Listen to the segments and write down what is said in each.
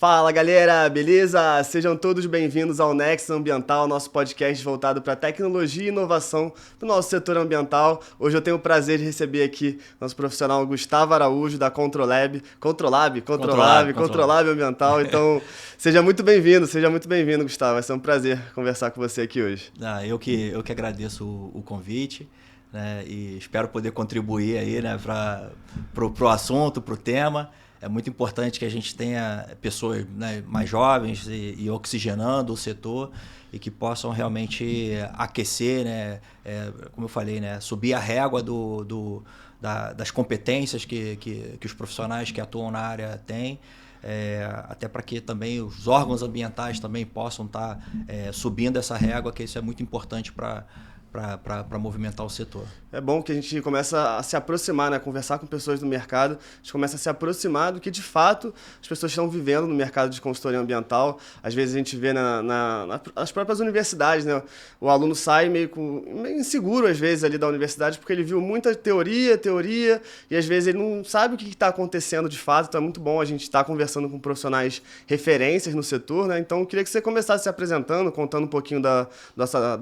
Fala galera, beleza? Sejam todos bem-vindos ao Nexus Ambiental, nosso podcast voltado para tecnologia e inovação do nosso setor ambiental. Hoje eu tenho o prazer de receber aqui nosso profissional Gustavo Araújo da Controlab Ambiental. Então, seja muito bem-vindo, Gustavo. Vai ser um prazer conversar com você aqui hoje. Eu que agradeço o convite, né, e espero poder contribuir aí, né, para o assunto, para o tema. É muito importante que a gente tenha pessoas, né, mais jovens e oxigenando o setor e que possam realmente aquecer, né, como eu falei, né, subir a régua das competências que os profissionais que atuam na área têm. Até para que também os órgãos ambientais também possam estar subindo essa régua, que isso é muito importante para movimentar o setor. É bom que a gente começa a se aproximar, né? Conversar com pessoas do mercado, a gente começa a se aproximar do que de fato as pessoas estão vivendo no mercado de consultoria ambiental. Às vezes a gente vê nas próprias universidades, né? O aluno sai meio inseguro às vezes ali da universidade porque ele viu muita teoria e às vezes ele não sabe o que está acontecendo de fato. Então é muito bom a gente estar conversando com profissionais referências no setor, né? Então eu queria que você começasse se apresentando, contando um pouquinho da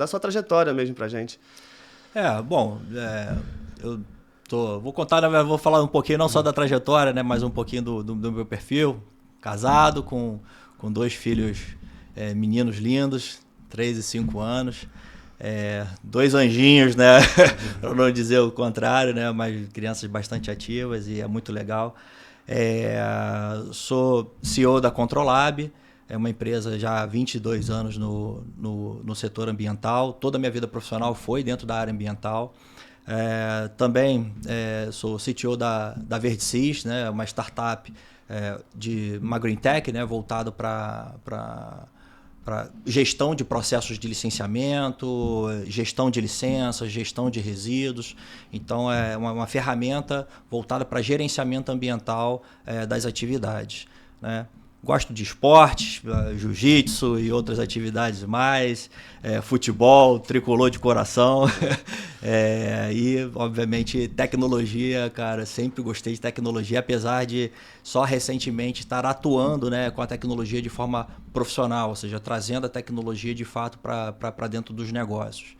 sua trajetória mesmo pra gente. Vou falar um pouquinho não só da trajetória, né, mas um pouquinho do meu perfil. Casado com 2 filhos, meninos lindos, 3 e 5 anos. 2 anjinhos, né? Para não dizer o contrário, né? Mas crianças bastante ativas e é muito legal. Sou CEO da Controlab. É uma empresa já há 22 anos no setor ambiental. Toda a minha vida profissional foi dentro da área ambiental. Também sou CTO da VerdeSys, né, uma startup de uma green tech, né, voltado para gestão de processos de licenciamento, gestão de licenças, gestão de resíduos. Então, é uma ferramenta voltada para gerenciamento ambiental das atividades, né? Gosto de esportes, jiu-jitsu e outras atividades mais, futebol, tricolor de coração e, obviamente, tecnologia, cara, sempre gostei de tecnologia, apesar de só recentemente estar atuando, né, com a tecnologia de forma profissional, ou seja, trazendo a tecnologia de fato para dentro dos negócios.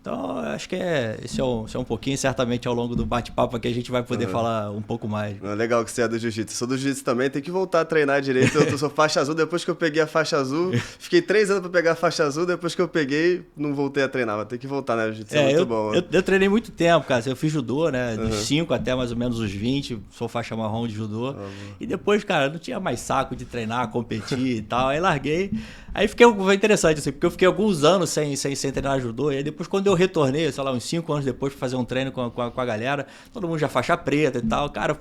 Então, acho que esse é um pouquinho, certamente ao longo do bate-papo aqui a gente vai poder falar um pouco mais. Legal que você é do jiu-jitsu. Sou do jiu-jitsu também, tem que voltar a treinar direito. Eu sou faixa azul, depois que eu peguei a faixa azul, fiquei 3 anos para pegar a faixa azul, depois que eu peguei, não voltei a treinar. Vai ter que voltar, né? O jiu-jitsu é muito bom. Eu treinei muito tempo, cara. Eu fiz judô, né? Dos 5 até mais ou menos os 20, sou faixa marrom de judô. E depois, cara, não tinha mais saco de treinar, competir e tal. Aí larguei. Aí foi interessante, assim, porque eu fiquei alguns anos sem treinar judô. E aí depois, quando eu retornei, sei lá, uns 5 anos depois, pra fazer um treino com a galera, todo mundo já faixa preta e tal. Cara,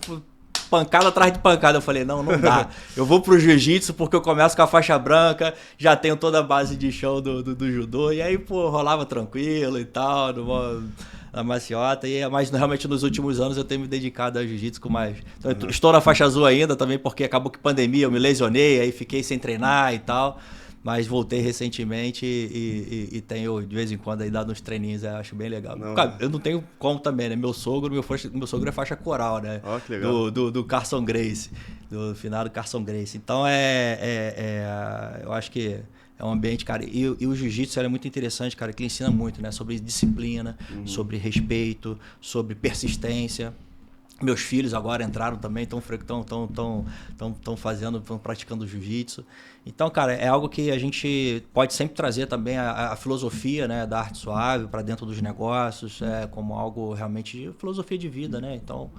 pancada atrás de pancada. Eu falei, não dá. Eu vou pro jiu-jitsu porque eu começo com a faixa branca, já tenho toda a base de chão do judô. E aí, rolava tranquilo e tal, na maciota. Mas realmente nos últimos anos eu tenho me dedicado ao jiu-jitsu com mais. Então, estou na faixa azul ainda também, porque acabou que pandemia, eu me lesionei, aí fiquei sem treinar e tal. Mas voltei recentemente e tenho de vez em quando aí dado uns treininhos, eu acho bem legal. Eu não tenho como também, né? Meu sogro é faixa coral, né? Oh, que legal. Do Carson Gracie, do finado Carson Gracie. Então eu acho que é um ambiente, cara, e o jiu-jitsu é muito interessante, cara, que ele ensina muito, né? Sobre disciplina, sobre respeito, sobre persistência. Meus filhos agora entraram também, estão praticando jiu-jitsu. Então, cara, é algo que a gente pode sempre trazer também a filosofia, né, da arte suave para dentro dos negócios, como algo realmente de filosofia de vida, né? Então,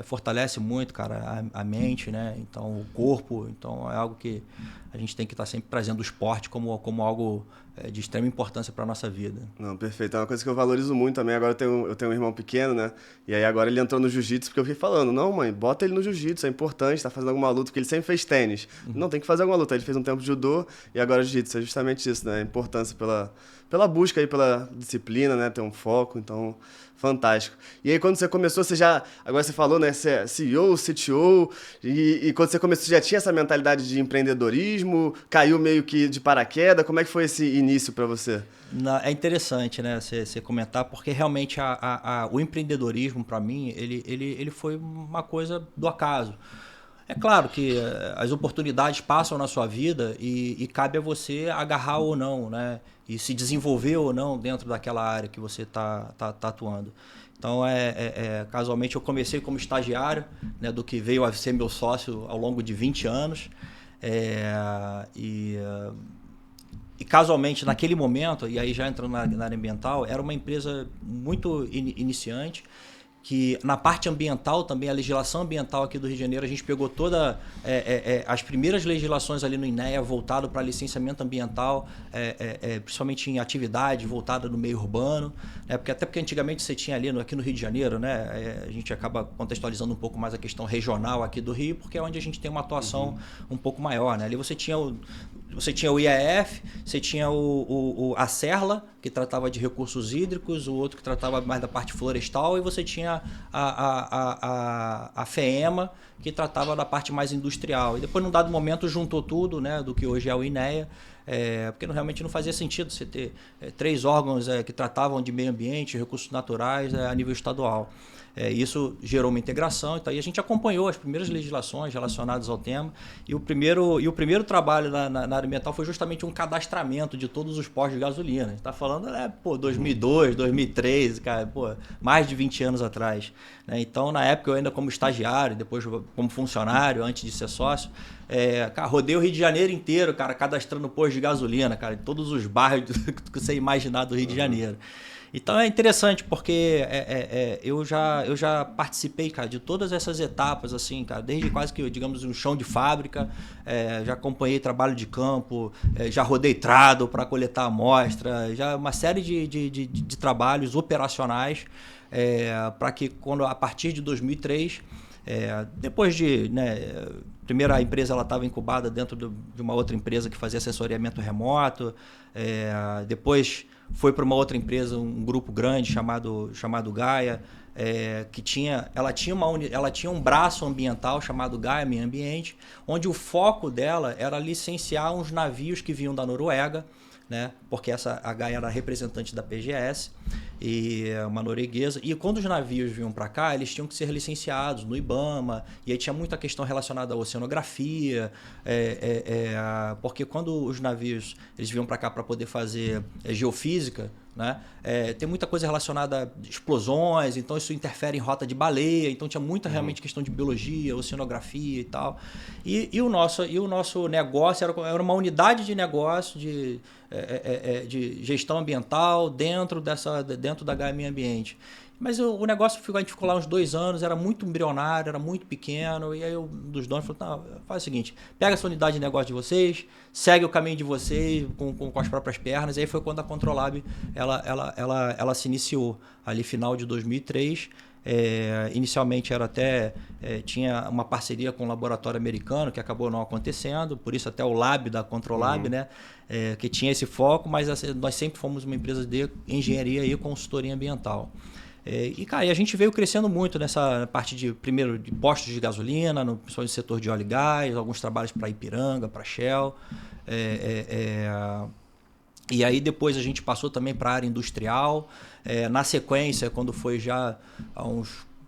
fortalece muito, cara, a mente, né? Então, o corpo. Então, é algo que a gente tem que estar sempre trazendo o esporte como algo de extrema importância para a nossa vida. Não, perfeito. É uma coisa que eu valorizo muito também. Agora eu tenho um irmão pequeno, né? E aí agora ele entrou no jiu-jitsu porque eu fiquei falando, não, mãe, bota ele no jiu-jitsu, é importante, tá fazendo alguma luta, porque ele sempre fez tênis. Não, tem que fazer alguma luta. Ele fez um tempo de judô e agora jiu-jitsu. É justamente isso, né? A importância pela busca aí, pela disciplina, né? Ter um foco, então, fantástico. E aí, quando você começou, agora você falou, né? Você é CEO, CTO, e quando você começou, você já tinha essa mentalidade de empreendedorismo? Caiu meio que de paraquedas? Como é que foi esse início para você? É interessante, né, você comentar, porque realmente o empreendedorismo, para mim, ele foi uma coisa do acaso. É claro que as oportunidades passam na sua vida e cabe a você agarrar ou não, né? E se desenvolver ou não dentro daquela área que você tá atuando. Então, casualmente, eu comecei como estagiário, né, do que veio a ser meu sócio ao longo de 20 anos. E casualmente, naquele momento, e aí já entrando na área ambiental, era uma empresa muito iniciante, que na parte ambiental também, a legislação ambiental aqui do Rio de Janeiro, a gente pegou todas as primeiras legislações ali no INEA voltado para licenciamento ambiental, principalmente em atividade voltada no meio urbano, até porque antigamente você tinha ali aqui no Rio de Janeiro, né, a gente acaba contextualizando um pouco mais a questão regional aqui do Rio, porque é onde a gente tem uma atuação um pouco maior, né? Ali você tinha o IAF, você tinha a Serla, que tratava de recursos hídricos, o outro que tratava mais da parte florestal, e você tinha a FEEMA, que tratava da parte mais industrial. E depois, num dado momento, juntou tudo, né, do que hoje é o INEA, porque realmente não fazia sentido você ter 3 órgãos que tratavam de meio ambiente, recursos naturais a nível estadual. Isso gerou uma integração, então aí a gente acompanhou as primeiras legislações relacionadas ao tema, e o primeiro trabalho na área ambiental foi justamente um cadastramento de todos os postos de gasolina. A gente está falando, 2002, 2003, cara, mais de 20 anos atrás. Né? Então, na época, eu ainda como estagiário, depois como funcionário, antes de ser sócio, rodei o Rio de Janeiro inteiro, cara, cadastrando posto de gasolina, cara, em todos os bairros que você imaginar do Rio de Janeiro. Então é interessante porque eu já participei, cara, de todas essas etapas, assim, cara, desde quase que, digamos, um chão de fábrica, já acompanhei trabalho de campo, já rodei trado para coletar amostra, já uma série de trabalhos operacionais para que a partir de 2003, depois de... Né, primeiro a empresa estava incubada dentro de uma outra empresa que fazia assessoriamento remoto, depois foi para uma outra empresa, um grupo grande chamado Gaia, que tinha um braço ambiental chamado Gaia Meio Ambiente, onde o foco dela era licenciar uns navios que vinham da Noruega, né? Porque a Gaia era representante da PGS, e uma norueguesa, e quando os navios vinham para cá, eles tinham que ser licenciados no IBAMA, e aí tinha muita questão relacionada à oceanografia, porque quando os navios eles vinham para cá para poder fazer geofísica, né? Tem muita coisa relacionada a explosões, então isso interfere em rota de baleia, então tinha muita realmente questão de biologia, oceanografia e tal. E o nosso negócio era uma unidade de negócio de gestão ambiental dentro da Gaia Meio Ambiente. Mas o negócio, a gente ficou lá uns 2 anos, era muito embrionário, era muito pequeno, e aí um dos donos falou, faz o seguinte, pega essa unidade de negócio de vocês, segue o caminho de vocês com as próprias pernas, e aí foi quando a Controlab ela se iniciou, ali final de 2003, inicialmente tinha uma parceria com um laboratório americano que acabou não acontecendo, por isso até o lab da Controlab, né, que tinha esse foco, mas nós sempre fomos uma empresa de engenharia e consultoria ambiental. Cara, a gente veio crescendo muito nessa parte primeiro de postos de gasolina, principalmente no setor de óleo e gás, alguns trabalhos para Ipiranga, para Shell. E aí depois a gente passou também para a área industrial. Na sequência, quando foi já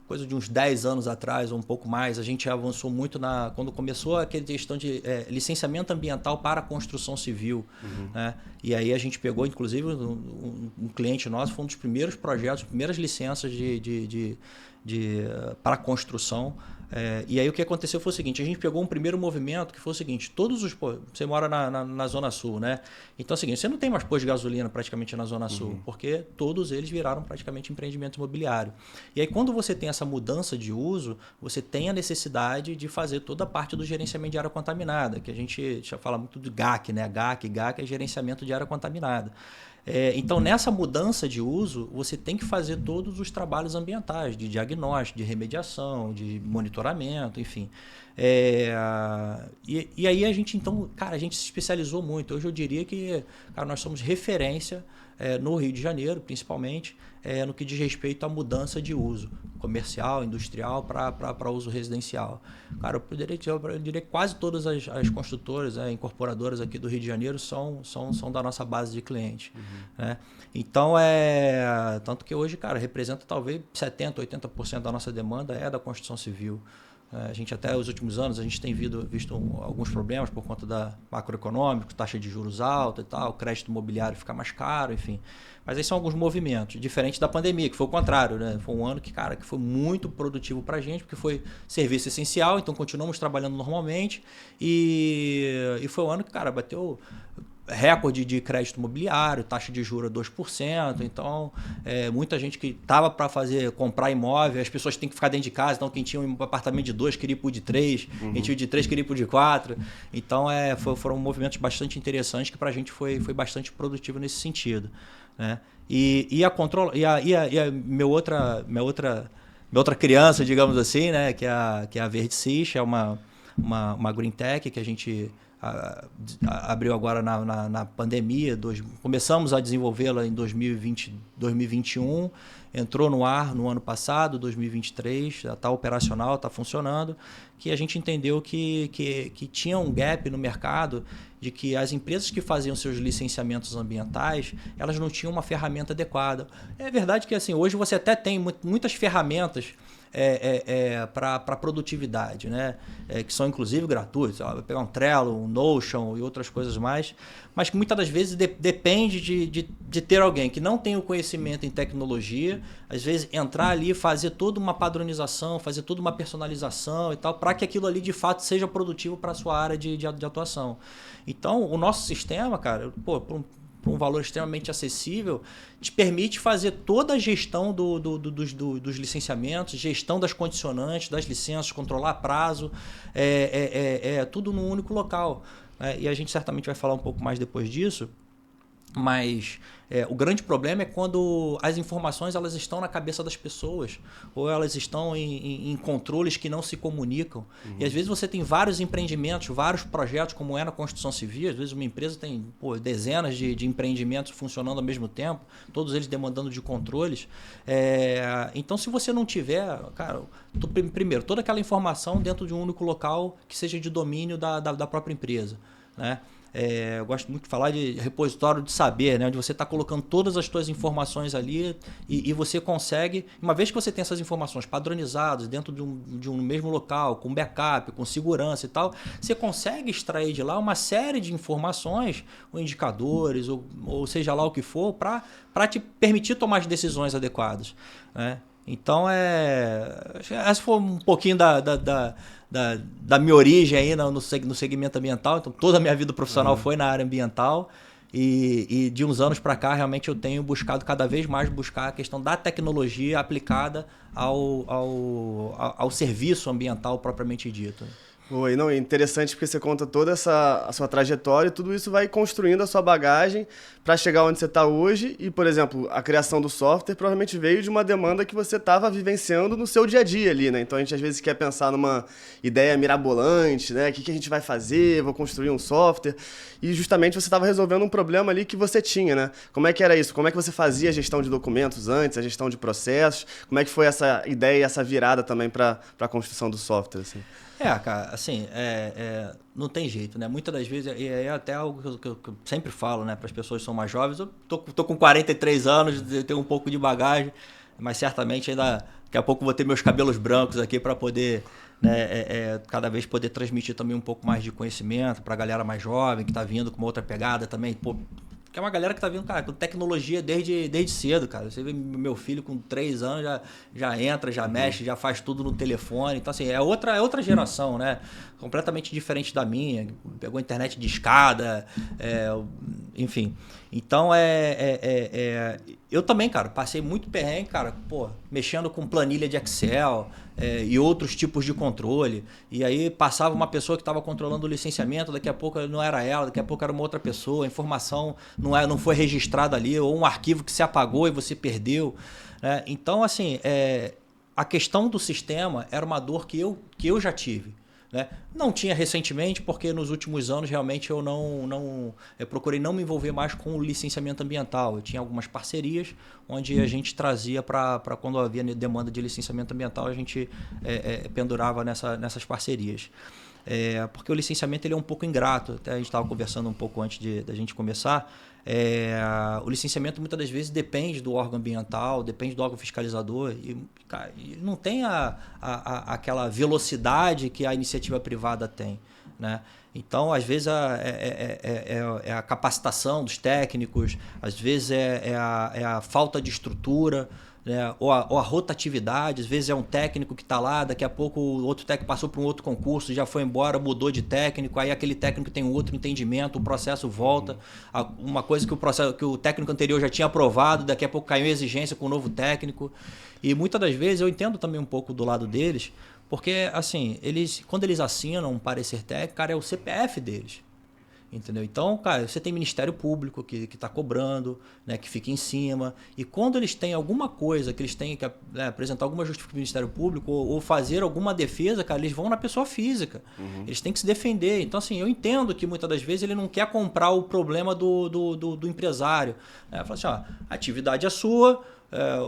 coisa de uns 10 anos atrás ou um pouco mais, a gente avançou muito quando começou a questão de licenciamento ambiental para a construção civil. Né? E aí a gente pegou, inclusive, um cliente nosso, foi um dos primeiros projetos, primeiras licenças para construção. E aí o que aconteceu foi o seguinte, a gente pegou um primeiro movimento que foi o seguinte, você mora na Zona Sul, né? Então é o seguinte, você não tem mais posto de gasolina praticamente na Zona Sul, porque todos eles viraram praticamente empreendimento imobiliário. E aí quando você tem essa mudança de uso, você tem a necessidade de fazer toda a parte do gerenciamento de área contaminada, que a gente já fala muito do GAC, né? GAC é gerenciamento de área contaminada. Então, nessa mudança de uso, você tem que fazer todos os trabalhos ambientais, de diagnóstico, de remediação, de monitoramento, enfim. E aí a gente, então, cara, a gente se especializou muito. Hoje eu diria que, cara, nós somos referência no Rio de Janeiro, principalmente, no que diz respeito à mudança de uso comercial, industrial para uso residencial. Cara, eu diria que quase todas as construtoras, incorporadoras aqui do Rio de Janeiro são da nossa base de clientes. Né? Então, tanto que hoje, cara, representa talvez 70%, 80% da nossa demanda da construção civil. A gente até os últimos anos a gente tem visto alguns problemas por conta da macroeconômica, taxa de juros alta e tal, crédito imobiliário fica mais caro, enfim. Mas aí são alguns movimentos, diferente da pandemia, que foi o contrário, né? Foi um ano que foi muito produtivo para a gente, porque foi serviço essencial, então continuamos trabalhando normalmente e foi um ano que, cara, bateu recorde de crédito imobiliário, taxa de juros 2%, então muita gente que estava para comprar imóvel, as pessoas têm que ficar dentro de casa, então quem tinha um apartamento de 2 queria ir para o de 3, quem tinha o de 3 queria ir para o de 4, então foram movimentos bastante interessantes que para a gente foi bastante produtivo nesse sentido, né? E a minha outra criança, digamos assim, né, que é a VerdeSys, é uma green tech que a gente abriu agora na pandemia, começamos a desenvolvê-la em 2021, entrou no ar no ano passado, 2023, já está operacional, está funcionando, que a gente entendeu que tinha um gap no mercado de que as empresas que faziam seus licenciamentos ambientais, elas não tinham uma ferramenta adequada. É verdade que assim, hoje você até tem muitas ferramentas para produtividade, né? Que são inclusive gratuitos. Vai pegar um Trello, um Notion e outras coisas mais, mas que muitas das vezes depende de ter alguém que não tem o conhecimento em tecnologia, às vezes entrar ali, fazer toda uma padronização, fazer toda uma personalização e tal, para que aquilo ali de fato seja produtivo para a sua área de atuação. Então, o nosso sistema, cara, por um valor extremamente acessível, te permite fazer toda a gestão dos licenciamentos, gestão das condicionantes, das licenças, controlar prazo, tudo num único local. E a gente certamente vai falar um pouco mais depois disso, mas o grande problema é quando as informações elas estão na cabeça das pessoas ou elas estão em controles que não se comunicam. E às vezes você tem vários empreendimentos, vários projetos, como é na construção civil. Às vezes uma empresa tem dezenas de empreendimentos funcionando ao mesmo tempo, todos eles demandando de controles. Então, se você não tiver, cara, primeiro, toda aquela informação dentro de um único local que seja de domínio da própria empresa, né? Eu gosto muito de falar de repositório de saber, né? Onde você está colocando todas as suas informações ali e você consegue, uma vez que você tem essas informações padronizadas dentro de um mesmo local, com backup, com segurança e tal, você consegue extrair de lá uma série de informações, ou indicadores, ou seja lá o que for, para te permitir tomar as decisões adequadas, né? Então, essa foi um pouquinho da minha origem aí no segmento ambiental. Então, toda a minha vida profissional foi na área ambiental e de uns anos para cá, realmente eu tenho buscado cada vez mais buscar a questão da tecnologia aplicada ao serviço ambiental propriamente dito. Oi, não, é interessante porque você conta toda a sua trajetória e tudo isso vai construindo a sua bagagem para chegar onde você está hoje. E, por exemplo, a criação do software provavelmente veio de uma demanda que você estava vivenciando no seu dia a dia ali, né? Então a gente às vezes quer pensar numa ideia mirabolante, né? O que a gente vai fazer? Vou construir um software. E justamente você estava resolvendo um problema ali que você tinha, né? Como é que era isso? Como é que você fazia a gestão de documentos antes, a gestão de processos? Como é que foi essa ideia e essa virada também para a construção do software, assim? Cara, assim, não tem jeito, né? Muitas das vezes, e é até algo que eu sempre falo, né, para as pessoas que são mais jovens, eu tô com 43 anos, tenho um pouco de bagagem, mas certamente ainda, daqui a pouco vou ter meus cabelos brancos aqui para poder, né, cada vez poder transmitir também um pouco mais de conhecimento para a galera mais jovem, que está vindo com uma outra pegada também, que é uma galera que tá vindo, cara, com tecnologia desde cedo, cara. Você vê meu filho com 3 anos, já entra, já mexe, já faz tudo no telefone. Então, assim, é outra geração, né? Completamente diferente da minha. Pegou internet de escada, enfim. Então, eu também, cara, passei muito perrengue, cara, mexendo com planilha de Excel e outros tipos de controle. E aí passava uma pessoa que estava controlando o licenciamento, daqui a pouco não era ela, daqui a pouco era uma outra pessoa, a informação não foi registrada ali, ou um arquivo que se apagou e você perdeu, né? Então, assim, a questão do sistema era uma dor que eu já tive, né? Não tinha recentemente, porque nos últimos anos realmente eu procurei não me envolver mais com o licenciamento ambiental. Eu tinha algumas parcerias onde a gente trazia para quando havia demanda de licenciamento ambiental, a gente pendurava nessas parcerias. porque o licenciamento ele é um pouco ingrato. Até a gente estava conversando um pouco antes da gente começar. O licenciamento muitas das vezes depende do órgão ambiental, depende do órgão fiscalizador e, cara, não tem aquela velocidade que a iniciativa privada tem, né? Então, às vezes, é a capacitação dos técnicos, às vezes é a falta de estrutura, né? Ou a rotatividade. Às vezes é um técnico que está lá, daqui a pouco o outro técnico passou para um outro concurso, já foi embora, mudou de técnico, aí aquele técnico tem um outro entendimento, o processo volta. Uma coisa que o técnico anterior já tinha aprovado, daqui a pouco caiu em exigência com o novo técnico. E muitas das vezes eu entendo também um pouco do lado deles, porque assim, quando eles assinam um parecer técnico, cara, é o CPF deles. Entendeu? Então, cara, você tem Ministério Público que está cobrando, né, que fica em cima. E quando eles têm alguma coisa que eles têm que apresentar alguma justificativa do Ministério Público ou fazer alguma defesa, cara, eles vão na pessoa física. Eles têm que se defender. Então, assim, eu entendo que muitas das vezes ele não quer comprar o problema do empresário. Fala assim, ó, a atividade é sua,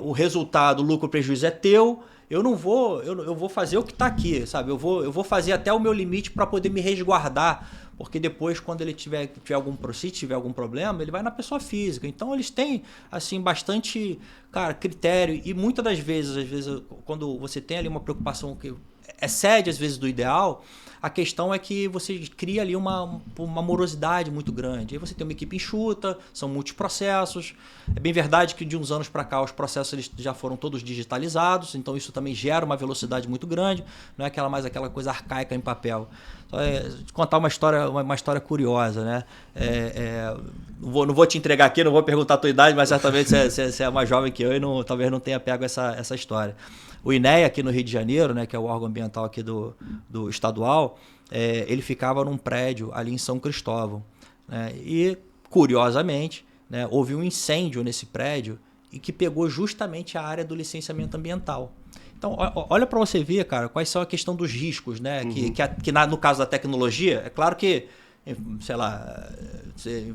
o resultado, o lucro, o prejuízo é teu. Eu vou fazer o que está aqui, sabe? Eu vou fazer até o meu limite para poder me resguardar, porque depois, quando ele tiver algum processo, tiver algum problema, ele vai na pessoa física. Então, eles têm, assim, bastante, cara, critério. E muitas das vezes, quando você tem ali uma preocupação que excede, às vezes, do ideal, a questão é que você cria ali uma morosidade muito grande. Aí você tem uma equipe enxuta, são multiprocessos. É bem verdade que de uns anos para cá os processos eles já foram todos digitalizados, então isso também gera uma velocidade muito grande, não é mais aquela coisa arcaica em papel. Contar uma história curiosa, né? Não vou te entregar aqui, não vou perguntar a tua idade, mas certamente você é mais jovem que eu e talvez não tenha pego essa história. O INEA aqui no Rio de Janeiro, né, que é o órgão ambiental aqui do estadual, ele ficava num prédio ali em São Cristóvão, né? E, curiosamente, né, houve um incêndio nesse prédio e que pegou justamente a área do licenciamento ambiental. Então, olha para você ver, cara, quais são a questão dos riscos, né? No caso da tecnologia, é claro que, sei lá,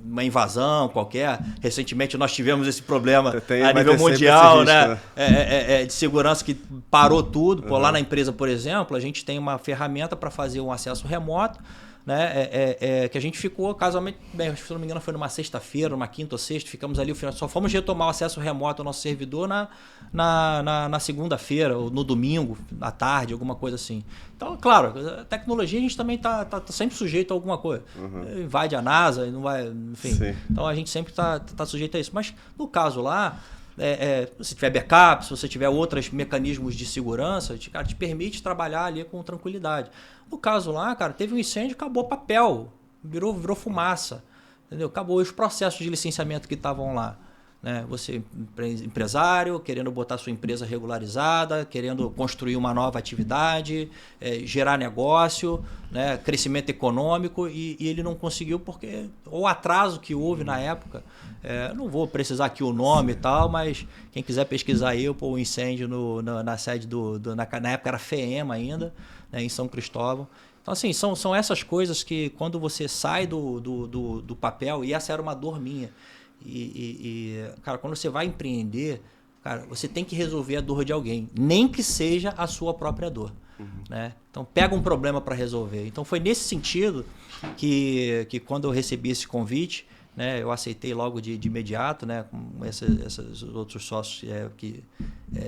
uma invasão qualquer. Recentemente nós tivemos esse problema a nível mundial, risco, né? De segurança que parou tudo. Pô, lá na empresa, por exemplo, a gente tem uma ferramenta para fazer um acesso remoto, né? Que a gente ficou casualmente, se não me engano, foi numa sexta-feira, numa quinta ou sexta, ficamos ali, só fomos retomar o acesso remoto ao nosso servidor na segunda-feira, ou no domingo, à tarde, alguma coisa assim. Então, claro, a tecnologia a gente também tá sempre sujeito a alguma coisa. Invade a NASA, não vai, enfim. Sim. Então a gente sempre tá sujeito a isso. Mas no caso lá, se você tiver backup, se você tiver outros mecanismos de segurança, te permite trabalhar ali com tranquilidade. No caso lá, cara, teve um incêndio, acabou papel, virou fumaça, entendeu? Acabou os processos de licenciamento que estavam lá, né? Você, empresário, querendo botar sua empresa regularizada, querendo construir uma nova atividade, gerar negócio, né? Crescimento econômico, e ele não conseguiu porque o atraso que houve na época, não vou precisar aqui o nome e tal, mas quem quiser pesquisar aí, o incêndio na sede na época era FEEMA ainda, né, em São Cristóvão. Então, assim, são essas coisas que quando você sai do papel, e essa era uma dor minha, cara, quando você vai empreender, cara, você tem que resolver a dor de alguém, nem que seja a sua própria dor. Né? Então, pega um problema para resolver. Então, foi nesse sentido que quando eu recebi esse convite, né, eu aceitei logo de imediato, né, com esses outros sócios que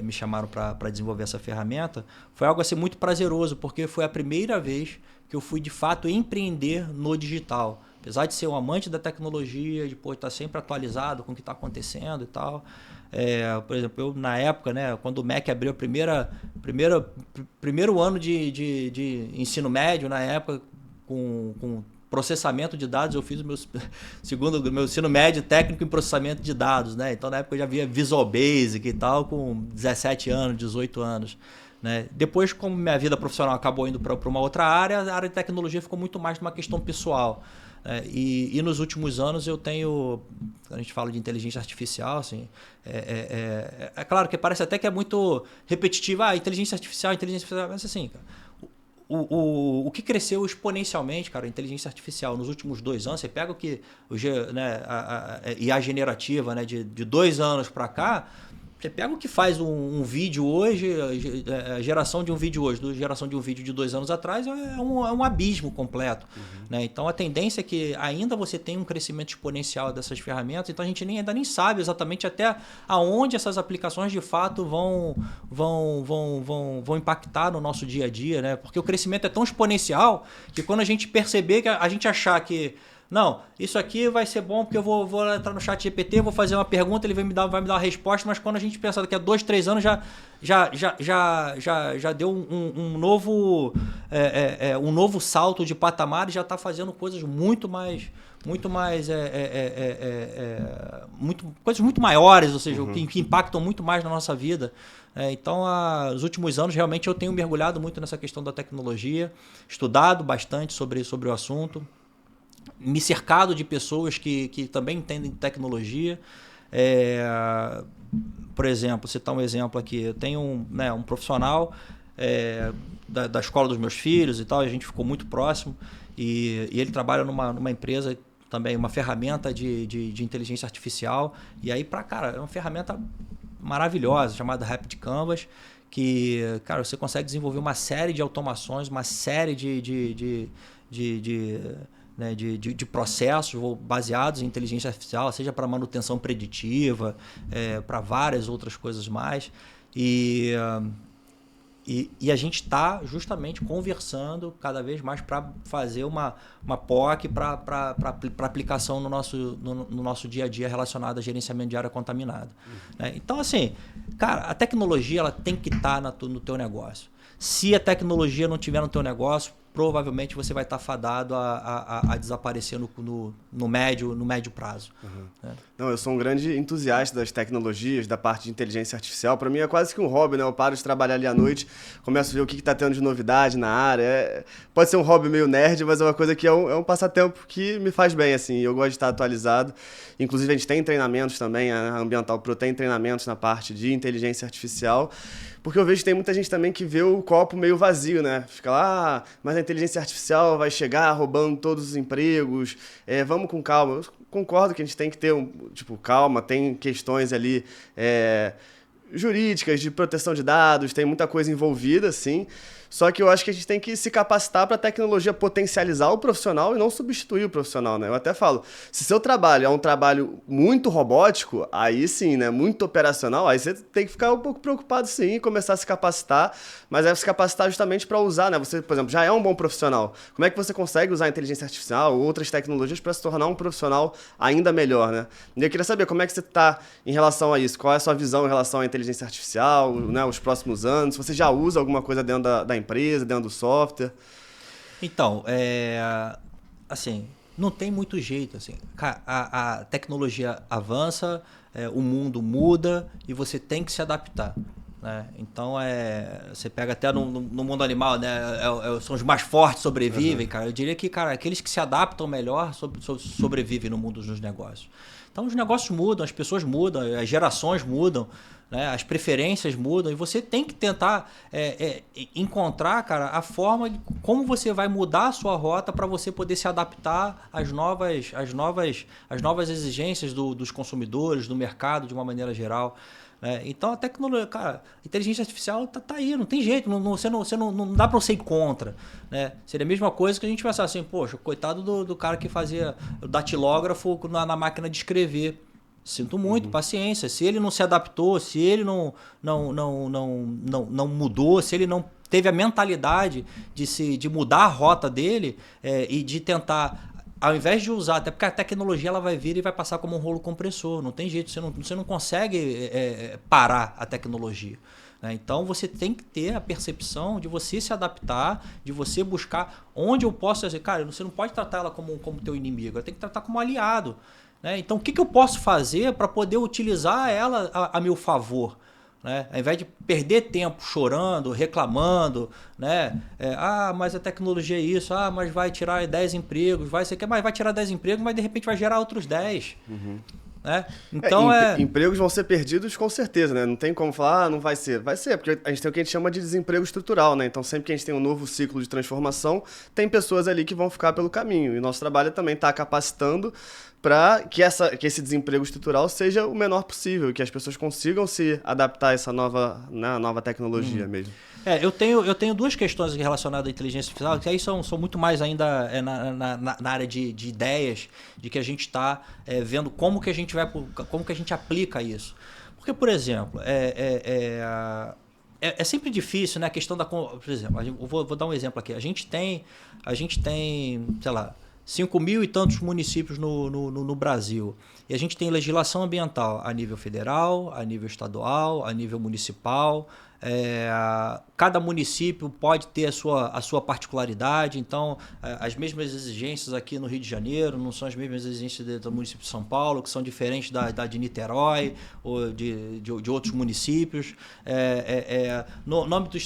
me chamaram para desenvolver essa ferramenta. Foi algo assim muito prazeroso, porque foi a primeira vez que eu fui de fato empreender no digital. Apesar de ser um amante da tecnologia, de estar sempre atualizado com o que está acontecendo e tal. Por exemplo, eu na época, né, quando o MEC abriu primeiro ano de ensino médio, na época, com processamento de dados, eu fiz o meu ensino médio técnico em processamento de dados, né? Então, na época, eu já via Visual Basic e tal, com 17 anos, 18 anos. Né? Depois, como minha vida profissional acabou indo para uma outra área, a área de tecnologia ficou muito mais uma questão pessoal. E nos últimos anos eu tenho, quando a gente fala de inteligência artificial, assim, é claro que parece até que é muito repetitivo, inteligência artificial, mas assim, cara, o que cresceu exponencialmente, cara, a inteligência artificial nos últimos 2 anos, você pega a IA generativa, né, de 2 anos para cá, Você pega o que faz um vídeo hoje, a geração de um vídeo hoje, a geração de um vídeo de 2 anos atrás é um abismo completo. Né? Então a tendência é que ainda você tenha um crescimento exponencial dessas ferramentas, então a gente ainda nem sabe exatamente até aonde essas aplicações de fato vão impactar no nosso dia a dia, né? Porque o crescimento é tão exponencial que quando a gente perceber, que a gente achar que não, isso aqui vai ser bom porque eu vou entrar no chat GPT, vou fazer uma pergunta, ele vai me dar uma resposta, mas quando a gente pensar daqui a 2, 3 anos já deu um novo salto de patamar e já está fazendo coisas coisas muito maiores, ou seja, que impactam muito mais na nossa vida. Então, nos últimos anos, realmente eu tenho mergulhado muito nessa questão da tecnologia, estudado bastante sobre o assunto, me cercado de pessoas que também entendem tecnologia. Por exemplo, citar um exemplo aqui, eu tenho um profissional da escola dos meus filhos e tal, e a gente ficou muito próximo, e ele trabalha numa empresa também, uma ferramenta de inteligência artificial, e aí, cara, é uma ferramenta maravilhosa, chamada Rapid Canvas, que, cara, você consegue desenvolver uma série de automações, uma série de processos baseados em inteligência artificial, seja para manutenção preditiva, para várias outras coisas mais. E a gente está justamente conversando cada vez mais para fazer uma POC para aplicação no nosso dia a dia relacionado a gerenciamento de área contaminada. Né? Então, assim, cara, a tecnologia ela tem que estar no teu negócio. Se a tecnologia não estiver no teu negócio, provavelmente você vai estar fadado a desaparecer no médio prazo. Né? Não, eu sou um grande entusiasta das tecnologias, da parte de inteligência artificial. Para mim é quase que um hobby, né? Eu paro de trabalhar ali à noite, começo a ver o que está tendo de novidade na área. Pode ser um hobby meio nerd, mas é uma coisa que é um passatempo que me faz bem, assim. Eu gosto de estar atualizado. Inclusive, a gente tem treinamentos também, a Ambiental Pro tem treinamentos na parte de inteligência artificial. Porque eu vejo que tem muita gente também que vê o copo meio vazio, né? Fica lá, mas a inteligência artificial vai chegar roubando todos os empregos, vamos com calma. Eu concordo que a gente tem que ter calma, tem questões ali jurídicas, de proteção de dados, tem muita coisa envolvida, sim. Só que eu acho que a gente tem que se capacitar para a tecnologia potencializar o profissional e não substituir o profissional, né? Eu até falo, se seu trabalho é um trabalho muito robótico, aí sim, né? Muito operacional, aí você tem que ficar um pouco preocupado sim e começar a se capacitar, mas é se capacitar justamente para usar, né? Você, por exemplo, já é um bom profissional. Como é que você consegue usar a inteligência artificial ou outras tecnologias para se tornar um profissional ainda melhor, né? E eu queria saber como é que você está em relação a isso, qual é a sua visão em relação à inteligência artificial, né? Os próximos anos, se você já usa alguma coisa dentro da empresa, dentro do software? Então, assim, não tem muito jeito. Assim. A tecnologia avança, o mundo muda e você tem que se adaptar. Né? Então, você pega até no mundo animal, né? São os mais fortes sobrevivem, cara. Eu diria que, cara, aqueles que se adaptam melhor sobrevivem no mundo dos negócios. Então, os negócios mudam, as pessoas mudam, as gerações mudam, né? As preferências mudam e você tem que tentar encontrar, cara, a forma de como você vai mudar a sua rota para você poder se adaptar às novas exigências dos consumidores, do mercado de uma maneira geral. Então a tecnologia, cara, a inteligência artificial tá aí, não tem jeito, você não dá para você ir contra. Né? Seria a mesma coisa que a gente pensar assim, poxa, coitado do cara que fazia o datilógrafo na máquina de escrever. Sinto muito, paciência. Se ele não se adaptou, se ele não mudou, se ele não teve a mentalidade de mudar a rota dele e de tentar, ao invés de usar, até porque a tecnologia ela vai vir e vai passar como um rolo compressor, não tem jeito, você não consegue parar a tecnologia. Né? Então você tem que ter a percepção de você se adaptar, de você buscar onde eu posso fazer. Cara, você não pode tratar ela como teu inimigo, ela tem que tratar como aliado. Né? Então o que eu posso fazer para poder utilizar ela a meu favor? Né? Ao invés de perder tempo chorando, reclamando, né? Mas a tecnologia é isso, mas vai tirar 10 empregos, mas vai tirar 10 empregos, mas de repente vai gerar outros 10. Né? Então empregos vão ser perdidos com certeza, né? Não tem como falar, não vai ser. Vai ser, porque a gente tem o que a gente chama de desemprego estrutural, né? Então sempre que a gente tem um novo ciclo de transformação, tem pessoas ali que vão ficar pelo caminho. E nosso trabalho é também estar capacitando para que esse desemprego estrutural seja o menor possível, que as pessoas consigam se adaptar a essa nova tecnologia mesmo. Eu tenho duas questões relacionadas à inteligência artificial, que aí são muito mais ainda na área de ideias, de que a gente está vendo como que a gente aplica isso. Porque, por exemplo, é sempre difícil, né, a questão da... Por exemplo, eu vou dar um exemplo aqui. A gente tem, sei lá, 5.000 e tantos municípios no Brasil. E a gente tem legislação ambiental a nível federal, a nível estadual, a nível municipal. Cada município pode ter a sua particularidade, então as mesmas exigências aqui no Rio de Janeiro não são as mesmas exigências do município de São Paulo, que são diferentes da de Niterói ou de outros municípios. No âmbito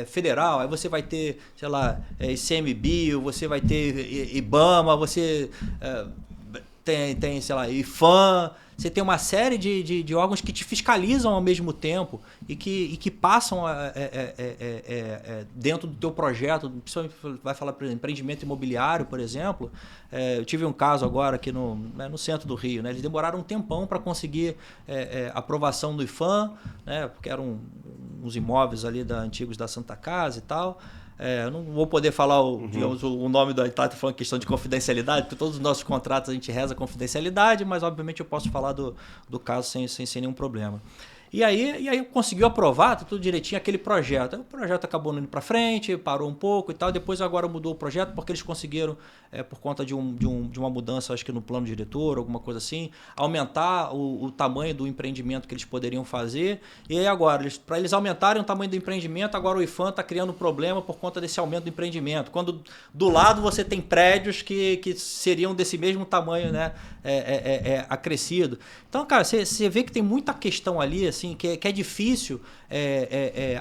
federal, aí você vai ter, sei lá, ICMBio, você vai ter IBAMA, você tem, sei lá, IFAM. Você tem uma série de órgãos que te fiscalizam ao mesmo tempo e que passam dentro do teu projeto. Principalmente vai falar, por exemplo, empreendimento imobiliário, por exemplo. Eu tive um caso agora aqui no centro do Rio. Né? Eles demoraram um tempão para conseguir aprovação do IFAM, né? Porque eram uns imóveis ali antigos da Santa Casa e tal. Eu não vou poder falar digamos, o nome da Itata, falando questão de confidencialidade, porque todos os nossos contratos a gente reza confidencialidade, mas obviamente eu posso falar do caso sem nenhum problema. E aí conseguiu aprovar tudo direitinho aquele projeto. Aí o projeto acabou não indo para frente, parou um pouco e tal. Depois agora mudou o projeto porque eles conseguiram, por conta de uma mudança, acho que no plano diretor, alguma coisa assim, aumentar o tamanho do empreendimento que eles poderiam fazer. E aí agora, para eles aumentarem o tamanho do empreendimento, agora o IFAM está criando problema por conta desse aumento do empreendimento. Quando do lado você tem prédios que seriam desse mesmo tamanho, né, acrescido. Então, cara, você vê que tem muita questão ali, assim, que é difícil.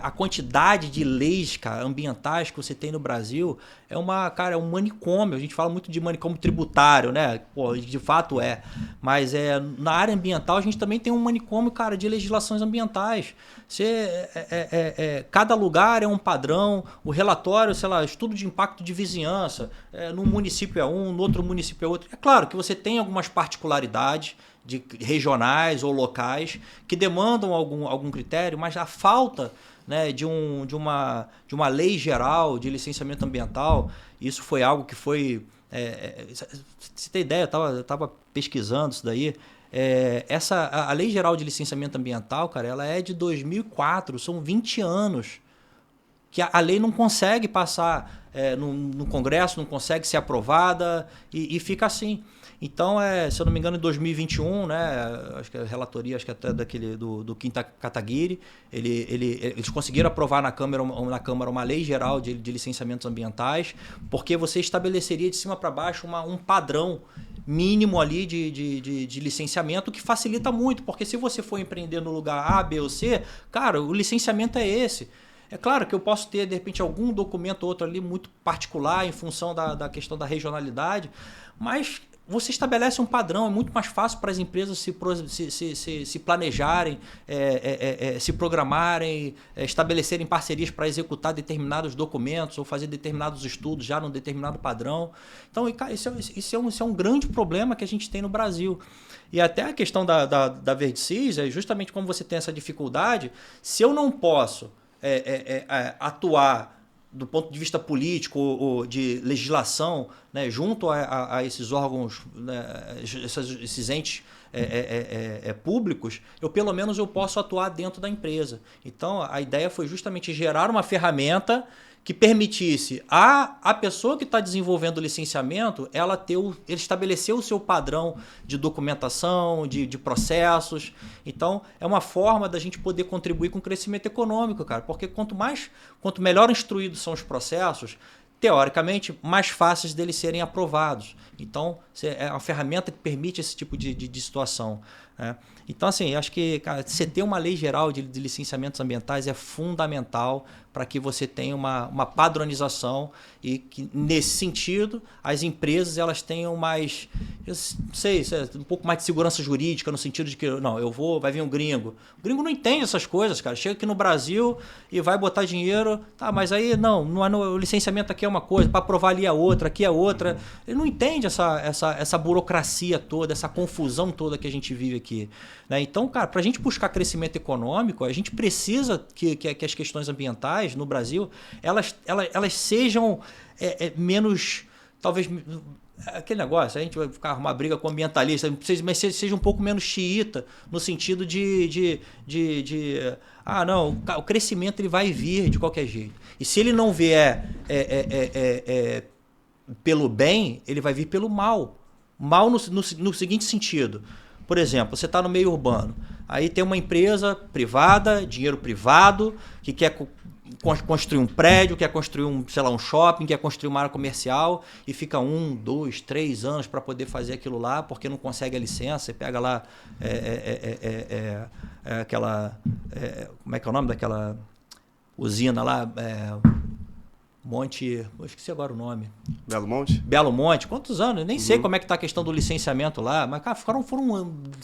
A quantidade de leis, cara, ambientais que você tem no Brasil é um manicômio. A gente fala muito de manicômio tributário, né? Pô, de fato é. Mas na área ambiental a gente também tem um manicômio, cara, de legislações ambientais. Cada lugar é um padrão. O relatório, sei lá, estudo de impacto de vizinhança. Num município é um, no outro município é outro. É claro que você tem algumas particularidades regionais ou locais que demandam algum critério, mas a falta, né, de uma lei geral de licenciamento ambiental, isso foi algo que foi... você tem ideia, eu estava pesquisando isso daí. A Lei Geral de Licenciamento Ambiental, cara, ela é de 2004, são 20 anos que a lei não consegue passar no Congresso, não consegue ser aprovada e fica assim. Então, se eu não me engano, em 2021, né, acho que a relatoria, acho que até do Kim Kataguiri, eles conseguiram aprovar na Câmara uma lei geral de licenciamentos ambientais, porque você estabeleceria de cima para baixo um padrão mínimo ali de licenciamento, que facilita muito, porque se você for empreender no lugar A, B ou C, cara, o licenciamento é esse. É claro que eu posso ter, de repente, algum documento ou outro ali muito particular em função da questão da regionalidade, mas você estabelece um padrão, é muito mais fácil para as empresas se planejarem, se programarem, estabelecerem parcerias para executar determinados documentos ou fazer determinados estudos já num determinado padrão. Então, isso é um grande problema que a gente tem no Brasil. E até a questão da Verdecis, justamente como você tem essa dificuldade, se eu não posso atuar do ponto de vista político ou de legislação, né, junto a esses órgãos, né, esses entes públicos, pelo menos eu posso atuar dentro da empresa. Então, a ideia foi justamente gerar uma ferramenta que permitisse a pessoa que está desenvolvendo o licenciamento, ela estabelecer o seu padrão de documentação, de processos. Então, é uma forma da gente poder contribuir com o crescimento econômico, cara. Porque quanto melhor instruídos são os processos, teoricamente, mais fáceis deles serem aprovados. Então, é uma ferramenta que permite esse tipo de situação, né? Então, assim, acho que, cara, você ter uma lei geral de licenciamentos ambientais é fundamental para que você tenha uma padronização e que, nesse sentido, as empresas elas tenham mais Eu não sei, isso é um pouco mais de segurança jurídica, no sentido de que, não, vai vir um gringo. O gringo não entende essas coisas, cara. Chega aqui no Brasil e vai botar dinheiro, tá, mas aí não é o licenciamento aqui é uma coisa, para aprovar ali é outra, aqui é outra. Ele não entende essa burocracia toda, essa confusão toda que a gente vive aqui. Né? Então, cara, para a gente buscar crescimento econômico, a gente precisa que as questões ambientais no Brasil, elas sejam menos, talvez... Aquele negócio, a gente vai ficar arrumar briga com o ambientalista, mas seja um pouco menos xiita, no sentido não, o crescimento ele vai vir de qualquer jeito. E se ele não vier pelo bem, ele vai vir pelo mal. Mal no seguinte sentido. Por exemplo, você está no meio urbano, aí tem uma empresa privada, dinheiro privado, que quer construir um prédio, quer construir um shopping, quer construir uma área comercial e fica 1, 2, 3 anos para poder fazer aquilo lá porque não consegue a licença. Você pega lá aquela... como é que é o nome daquela usina lá? Monte... Eu esqueci agora o nome. Belo Monte? Belo Monte. Quantos anos? Eu nem sei como é que está a questão do licenciamento lá, mas, cara, foram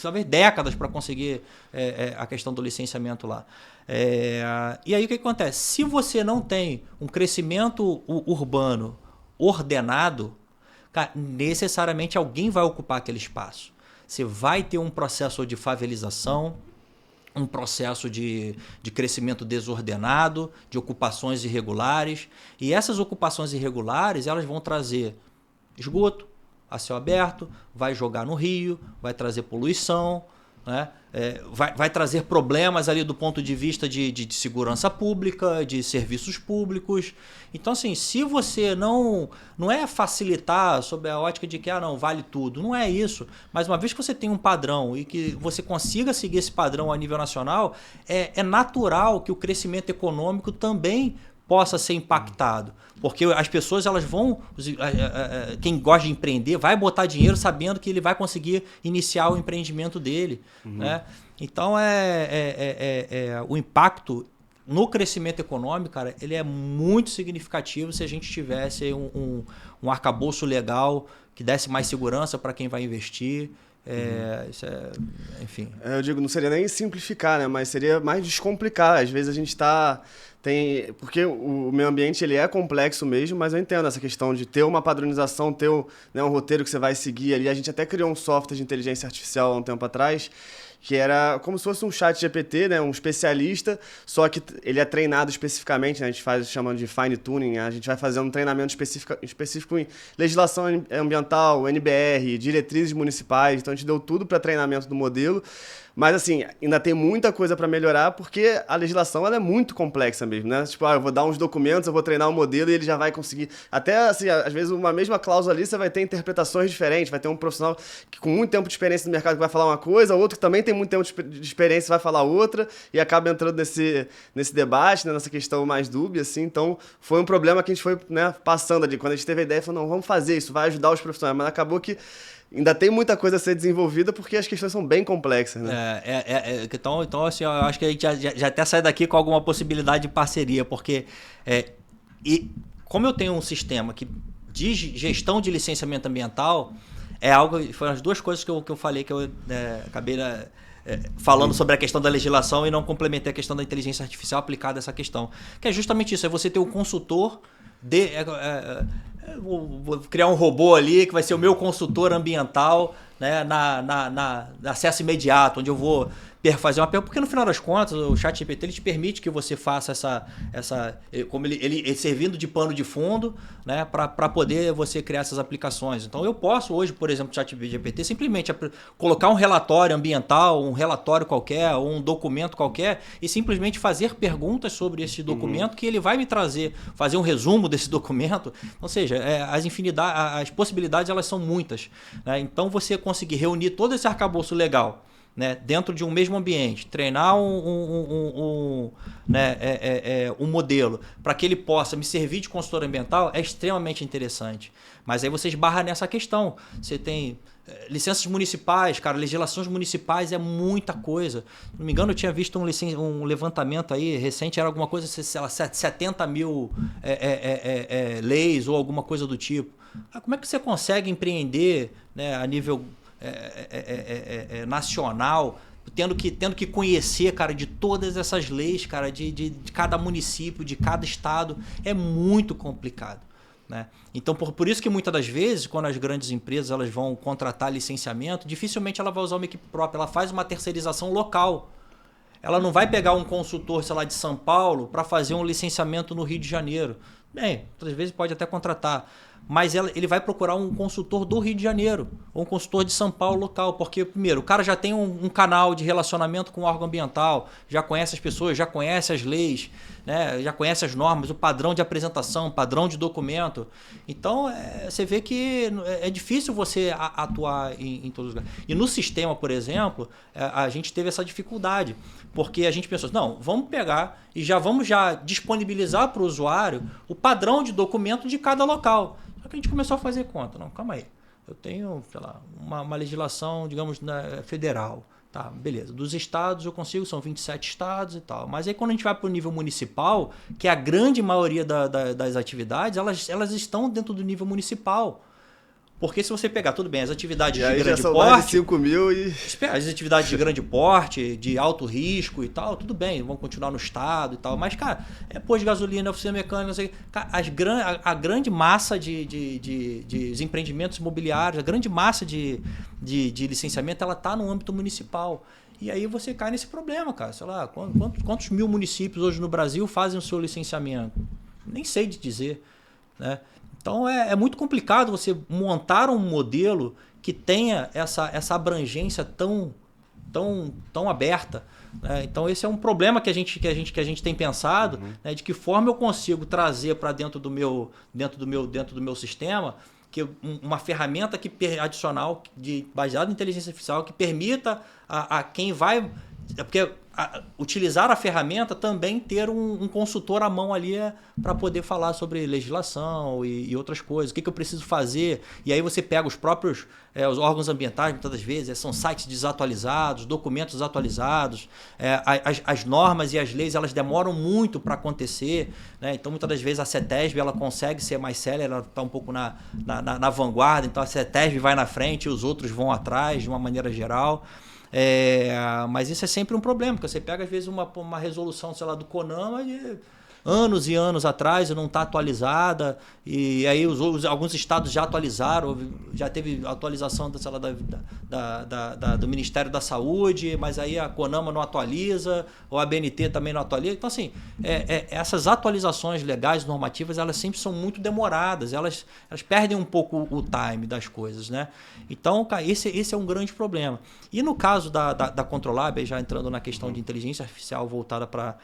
talvez décadas para conseguir a questão do licenciamento lá. E aí o que acontece? Se você não tem um crescimento urbano ordenado, cara, necessariamente alguém vai ocupar aquele espaço. Você vai ter um processo de favelização, um processo de crescimento desordenado, de ocupações irregulares. E essas ocupações irregulares, elas vão trazer esgoto a céu aberto, vai jogar no rio, vai trazer poluição, né? Vai trazer problemas ali do ponto de vista de segurança pública, de serviços públicos. Então, assim, se você não é facilitar sob a ótica de que não vale tudo, não é isso. Mas uma vez que você tem um padrão e que você consiga seguir esse padrão a nível nacional, é natural que o crescimento econômico também possa ser impactado. Porque as pessoas, elas vão... Quem gosta de empreender vai botar dinheiro sabendo que ele vai conseguir iniciar o empreendimento dele. Né? Então, o impacto no crescimento econômico, cara, ele é muito significativo se a gente tivesse um arcabouço legal que desse mais segurança para quem vai investir. Isso enfim. Eu digo, não seria nem simplificar, né? Mas seria mais descomplicar. Às vezes a gente porque o meio ambiente ele é complexo mesmo, mas eu entendo essa questão de ter uma padronização, ter um roteiro que você vai seguir ali. A gente até criou um software de inteligência artificial há um tempo atrás, que era como se fosse um chat GPT, né? Um especialista, só que ele é treinado especificamente, né? A gente chama de fine tuning, a gente vai fazendo um treinamento específico em legislação ambiental, NBR, diretrizes municipais, então a gente deu tudo para treinamento do modelo. Mas, assim, ainda tem muita coisa para melhorar, porque a legislação ela é muito complexa mesmo, né? Tipo, eu vou dar uns documentos, eu vou treinar um modelo e ele já vai conseguir... Até, assim, às vezes uma mesma cláusula ali, você vai ter interpretações diferentes, vai ter um profissional que com muito tempo de experiência no mercado que vai falar uma coisa, outro que também tem muito tempo de experiência vai falar outra, e acaba entrando nesse debate, né? Nessa questão mais dúbia, assim. Então, foi um problema que a gente foi, né, passando ali. Quando a gente teve a ideia, falou, não, vamos fazer isso, vai ajudar os profissionais. Mas acabou que ainda tem muita coisa a ser desenvolvida porque as questões são bem complexas, né? Então, assim, eu acho que a gente já até sai daqui com alguma possibilidade de parceria, porque e como eu tenho um sistema de gestão de licenciamento ambiental, foram as duas coisas que eu falei que eu acabei falando sobre a questão da legislação e não complementei a questão da inteligência artificial aplicada a essa questão, que é justamente isso, é você ter um consultor vou criar um robô ali que vai ser o meu consultor ambiental, né, na acesso imediato, onde eu vou fazer uma pergunta, porque no final das contas o ChatGPT ele te permite que você faça como ele servindo de pano de fundo, né, para poder você criar essas aplicações. Então eu posso hoje, por exemplo, no ChatGPT simplesmente colocar um relatório ambiental, um relatório qualquer, ou um documento qualquer e simplesmente fazer perguntas sobre esse documento que ele vai me fazer um resumo desse documento. Ou seja, as possibilidades elas são muitas, né? Então você conseguir reunir todo esse arcabouço legal, né, dentro de um mesmo ambiente, treinar um modelo para que ele possa me servir de consultor ambiental é extremamente interessante. Mas aí você esbarra nessa questão. Você tem licenças municipais, cara, legislações municipais é muita coisa. Se não me engano, eu tinha visto um levantamento aí recente, era alguma coisa, sei lá, 70 mil leis ou alguma coisa do tipo. Como é que você consegue empreender, né, a nível nacional, tendo que conhecer, cara, de todas essas leis, cara, de cada município, de cada estado? É muito complicado, né? Então, por isso que muitas das vezes, quando as grandes empresas elas vão contratar licenciamento, dificilmente ela vai usar uma equipe própria, ela faz uma terceirização local. Ela não vai pegar um consultor, sei lá, de São Paulo para fazer um licenciamento no Rio de Janeiro. Bem, às vezes pode até contratar, mas ele vai procurar um consultor do Rio de Janeiro, ou um consultor de São Paulo local, porque, primeiro, o cara já tem um canal de relacionamento com o órgão ambiental, já conhece as pessoas, já conhece as leis, né, já conhece as normas, o padrão de apresentação, padrão de documento. Então, você vê que é difícil você atuar em todos os lugares. E no sistema, por exemplo, a gente teve essa dificuldade, porque a gente pensou, não, vamos pegar e vamos disponibilizar para o usuário o padrão de documento de cada local. Só que a gente começou a fazer conta. Não, calma aí. Eu tenho, sei lá, uma legislação, digamos, federal. Tá, beleza. Dos estados eu consigo, são 27 estados e tal. Mas aí quando a gente vai para o nível municipal, que a grande maioria das atividades, elas estão dentro do nível municipal. Porque se você pegar, tudo bem, as atividades de grande porte... mais de 5 mil e... As atividades de grande porte, de alto risco e tal, tudo bem, vão continuar no estado e tal. Mas, cara, posto de gasolina, oficina mecânica, não sei... Cara, a grande massa de empreendimentos imobiliários, a grande massa de licenciamento, ela está no âmbito municipal. E aí você cai nesse problema, cara. Sei lá, quantos mil municípios hoje no Brasil fazem o seu licenciamento? Nem sei de dizer, né? Então é muito complicado você montar um modelo que tenha essa abrangência tão aberta, né? Então esse é um problema que a gente tem pensado, né? De que forma eu consigo trazer para dentro do meu sistema que uma ferramenta adicional baseada em inteligência artificial que permita a quem vai... Porque utilizar a ferramenta também ter um consultor à mão ali para poder falar sobre legislação e outras coisas. O que eu preciso fazer? E aí você pega os próprios os órgãos ambientais, muitas das vezes, são sites desatualizados, documentos desatualizados, as normas e as leis elas demoram muito para acontecer, né? Então, muitas das vezes, a CETESB ela consegue ser mais célere, ela está um pouco na vanguarda, então a CETESB vai na frente e os outros vão atrás, de uma maneira geral. Mas isso é sempre um problema, porque você pega às vezes uma resolução, sei lá, do CONAMA de anos e anos atrás e não está atualizada, e aí alguns estados já atualizaram, já teve atualização sei lá, do Ministério da Saúde, mas aí a CONAMA não atualiza, ou a ABNT também não atualiza. Então, assim, essas atualizações legais, normativas, elas sempre são muito demoradas, elas perdem um pouco o time das coisas, né? Então, cara, esse é um grande problema. E no caso da Controlab, já entrando na questão de inteligência artificial voltada para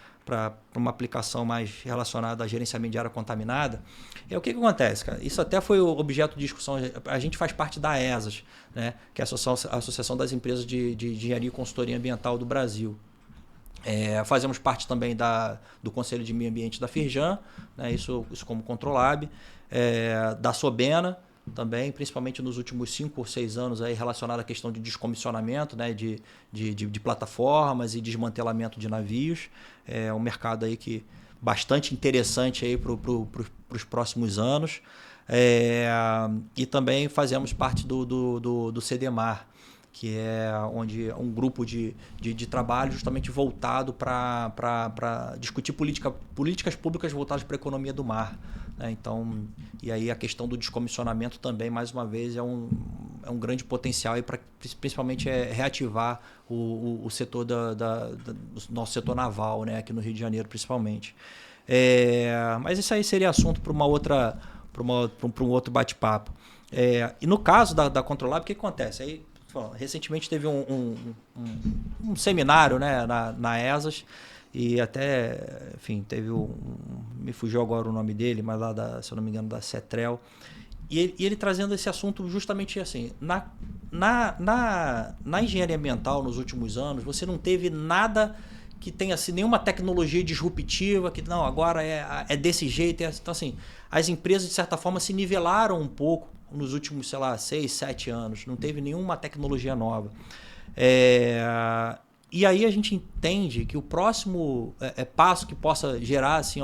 uma aplicação mais relacionada a gerenciamento de área contaminada, o que acontece, cara? Isso até foi o objeto de discussão. A gente faz parte da ESAS, né? Que é a Associação das Empresas de Engenharia e Consultoria Ambiental do Brasil. Fazemos parte também do Conselho de Meio Ambiente da Firjan, né? Isso como Controlab, da Sobena também, principalmente nos últimos 5 ou 6 anos aí, relacionado à questão de descomissionamento, né, de plataformas e desmantelamento de navios. É um mercado aí bastante interessante para os próximos anos. E também fazemos parte do CDMAR, que é um grupo de trabalho justamente voltado para discutir políticas públicas voltadas para a economia do mar, né? Então, e aí a questão do descomissionamento também, mais uma vez, é um grande potencial para principalmente reativar o setor do nosso setor naval, né? Aqui no Rio de Janeiro, principalmente. Mas isso aí seria assunto para um outro bate-papo. E no caso da Controlab, o que acontece? Aí, recentemente teve um seminário, né, na ESAS, e até, enfim, teve me fugiu agora o nome dele, mas lá, se eu não me engano, da CETREL, e ele trazendo esse assunto justamente assim, na engenharia ambiental nos últimos anos, você não teve nada que tenha assim, nenhuma tecnologia disruptiva, que não, agora é desse jeito. Então, assim, as empresas, de certa forma, se nivelaram um pouco nos últimos, sei lá, 6, 7 anos. Não teve nenhuma tecnologia nova. E aí a gente entende que o próximo passo que possa gerar assim,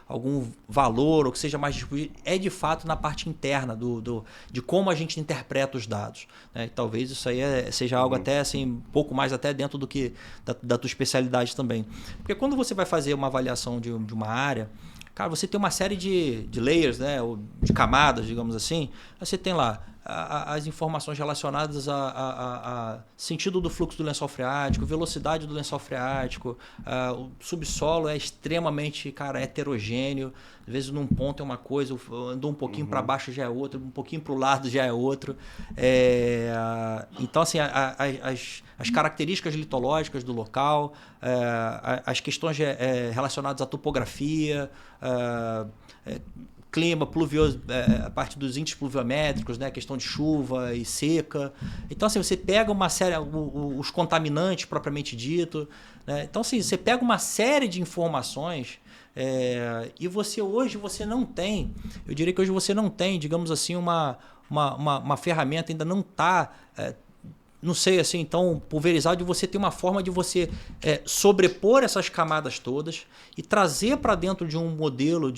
algum valor ou que seja mais disponível, é de fato na parte interna de como a gente interpreta os dados. Né? E talvez isso aí seja algo até assim, um pouco mais até dentro do que da tua especialidade também. Porque quando você vai fazer uma avaliação de uma área, cara, você tem uma série de layers, né? Ou de camadas, digamos assim. Você tem lá as informações relacionadas a sentido do fluxo do lençol freático, velocidade do lençol freático, o subsolo é extremamente, cara, heterogêneo. Às vezes num ponto é uma coisa, andou um pouquinho para baixo já é outro, um pouquinho para o lado já é outro. Então, assim, as características litológicas do local, as questões relacionadas à topografia, clima, pluvioso, a parte dos índices pluviométricos, né, questão de chuva e seca. Então, assim, você pega uma série, os contaminantes propriamente dito, né? Então, assim, você pega uma série de informações e hoje você não tem, eu diria que hoje você não tem, digamos assim, uma ferramenta, ainda não está... não sei, assim, então, pulverizado, de você ter uma forma de você sobrepor essas camadas todas e trazer para dentro de um modelo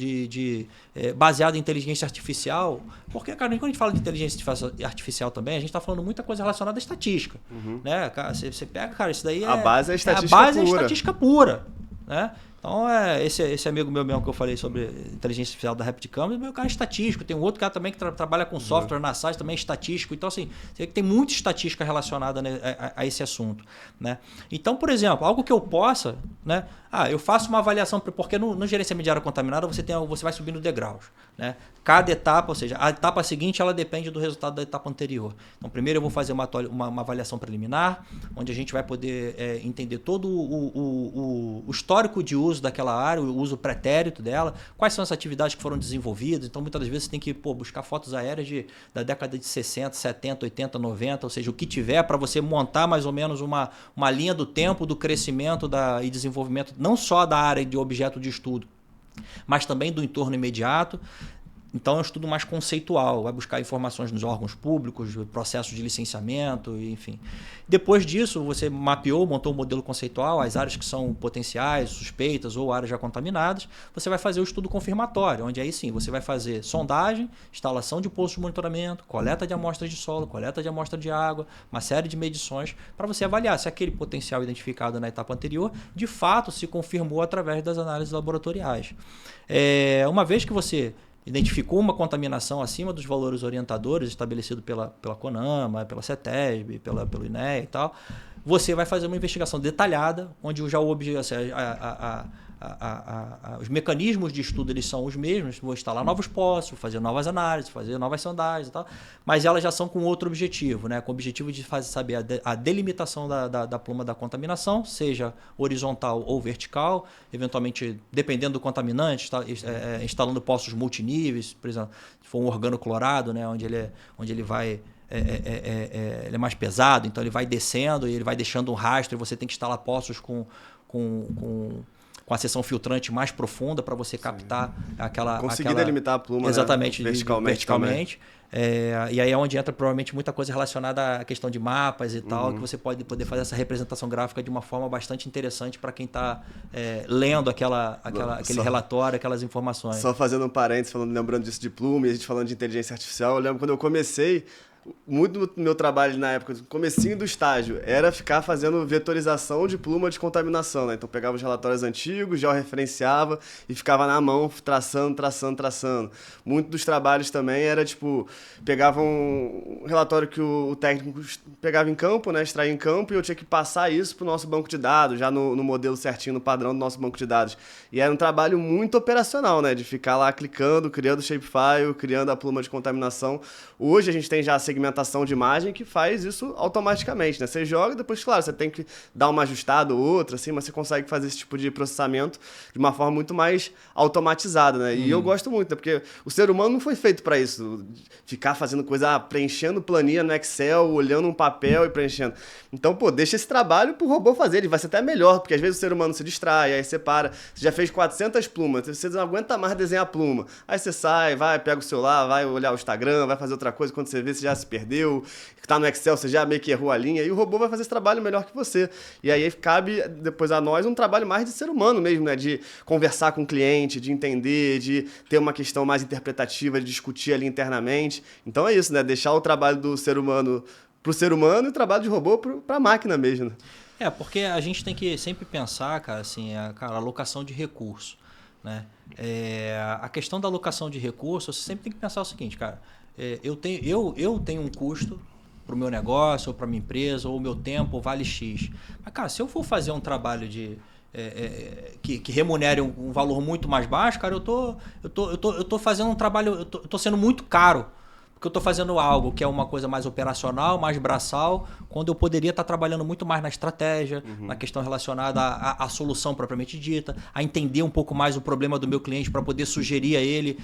baseado em inteligência artificial. Porque, cara, quando a gente fala de inteligência artificial também, a gente está falando muita coisa relacionada à estatística. Né? Cara, você pega, cara, isso daí a base é estatística pura. A base pura. é estatística pura. Né? Então, esse amigo meu mesmo que eu falei sobre inteligência artificial da Repticam, meu cara é estatístico. Tem um outro cara também que trabalha com software na SAS, também é estatístico. Então, assim, você vê que tem muita estatística relacionada, né, a esse assunto. Né? Então, por exemplo, algo que eu possa, né? Eu faço uma avaliação, porque no gerenciamento de área contaminada você vai subindo degraus. Né? Cada etapa, ou seja, a etapa seguinte ela depende do resultado da etapa anterior. Então, primeiro eu vou fazer uma avaliação preliminar, onde a gente vai poder entender todo o histórico de uso daquela área, o uso pretérito dela, quais são as atividades que foram desenvolvidas. Então, muitas das vezes você tem que buscar fotos aéreas da década de 60, 70, 80, 90, ou seja, o que tiver para você montar mais ou menos uma linha do tempo do crescimento e desenvolvimento não só da área de objeto de estudo, mas também do entorno imediato. Então é um estudo mais conceitual, vai buscar informações nos órgãos públicos, processos de licenciamento, enfim. Depois disso, você mapeou, montou um modelo conceitual, as áreas que são potenciais, suspeitas ou áreas já contaminadas, você vai fazer o estudo confirmatório, onde aí sim você vai fazer sondagem, instalação de postos de monitoramento, coleta de amostras de solo, coleta de amostra de água, uma série de medições para você avaliar se aquele potencial identificado na etapa anterior de fato se confirmou através das análises laboratoriais. Uma vez que você identificou uma contaminação acima dos valores orientadores estabelecidos pela CONAMA, pela CETESB, pelo INEA e tal, você vai fazer uma investigação detalhada, onde já o objetivo, os mecanismos de estudo eles são os mesmos, vou instalar novos postos, fazer novas análises, fazer novas sondagens e tal, mas elas já são com outro objetivo, né? Com o objetivo de saber a delimitação da pluma da contaminação, seja horizontal ou vertical, eventualmente, dependendo do contaminante, instalando postos multiníveis, por exemplo, se for um organoclorado, né? onde ele vai... ele é mais pesado, então ele vai descendo e ele vai deixando um rastro, e você tem que instalar postos com a seção filtrante mais profunda para você captar conseguir delimitar a pluma, exatamente, né? Verticalmente. E aí é onde entra provavelmente muita coisa relacionada à questão de mapas e tal, que você pode poder fazer essa representação gráfica de uma forma bastante interessante para quem está lendo aquele relatório, aquelas informações. Só fazendo um parênteses, lembrando disso de pluma e a gente falando de inteligência artificial, eu lembro quando eu comecei, muito do meu trabalho na época, no comecinho do estágio, era ficar fazendo vetorização de pluma de contaminação, né? Então pegava os relatórios antigos, georreferenciava e ficava na mão traçando. Muito dos trabalhos também era pegava um relatório que o técnico pegava em campo, né? Extraía em campo, e eu tinha que passar isso para o nosso banco de dados, já no modelo certinho, no padrão do nosso banco de dados. E era um trabalho muito operacional, né? De ficar lá clicando, criando shapefile, criando a pluma de contaminação. Hoje a gente tem já a segmentação de imagem que faz isso automaticamente, né? Você joga, depois, claro, você tem que dar uma ajustada ou outra, assim, mas você consegue fazer esse tipo de processamento de uma forma muito mais automatizada, né? E eu gosto muito, né? Porque o ser humano não foi feito para isso, ficar fazendo coisa, preenchendo planilha no Excel, olhando um papel e preenchendo. Então, deixa esse trabalho pro robô fazer, ele vai ser até melhor, porque às vezes o ser humano se distrai, aí você para, você já fez 400 plumas, você não aguenta mais desenhar pluma, aí você sai, vai, pega o celular, vai olhar o Instagram, vai fazer outra coisa, quando você vê, você já se perdeu, que tá no Excel, você já meio que errou a linha, e o robô vai fazer esse trabalho melhor que você. E aí cabe depois a nós um trabalho mais de ser humano mesmo, né? De conversar com o cliente, de entender, de ter uma questão mais interpretativa, de discutir ali internamente. Então é isso, né? Deixar o trabalho do ser humano pro ser humano e o trabalho de robô pra máquina mesmo. Porque a gente tem que sempre pensar, cara, assim, a alocação de recursos, né? A questão da alocação de recursos, você sempre tem que pensar o seguinte, cara, eu tenho um custo para o meu negócio, ou para minha empresa, ou o meu tempo vale X. Mas, cara, se eu for fazer um trabalho que remunere um valor muito mais baixo, cara, eu tô fazendo um trabalho, eu tô sendo muito caro, porque eu estou fazendo algo que é uma coisa mais operacional, mais braçal, quando eu poderia estar trabalhando muito mais na estratégia, na questão relacionada à solução propriamente dita, a entender um pouco mais o problema do meu cliente para poder sugerir a ele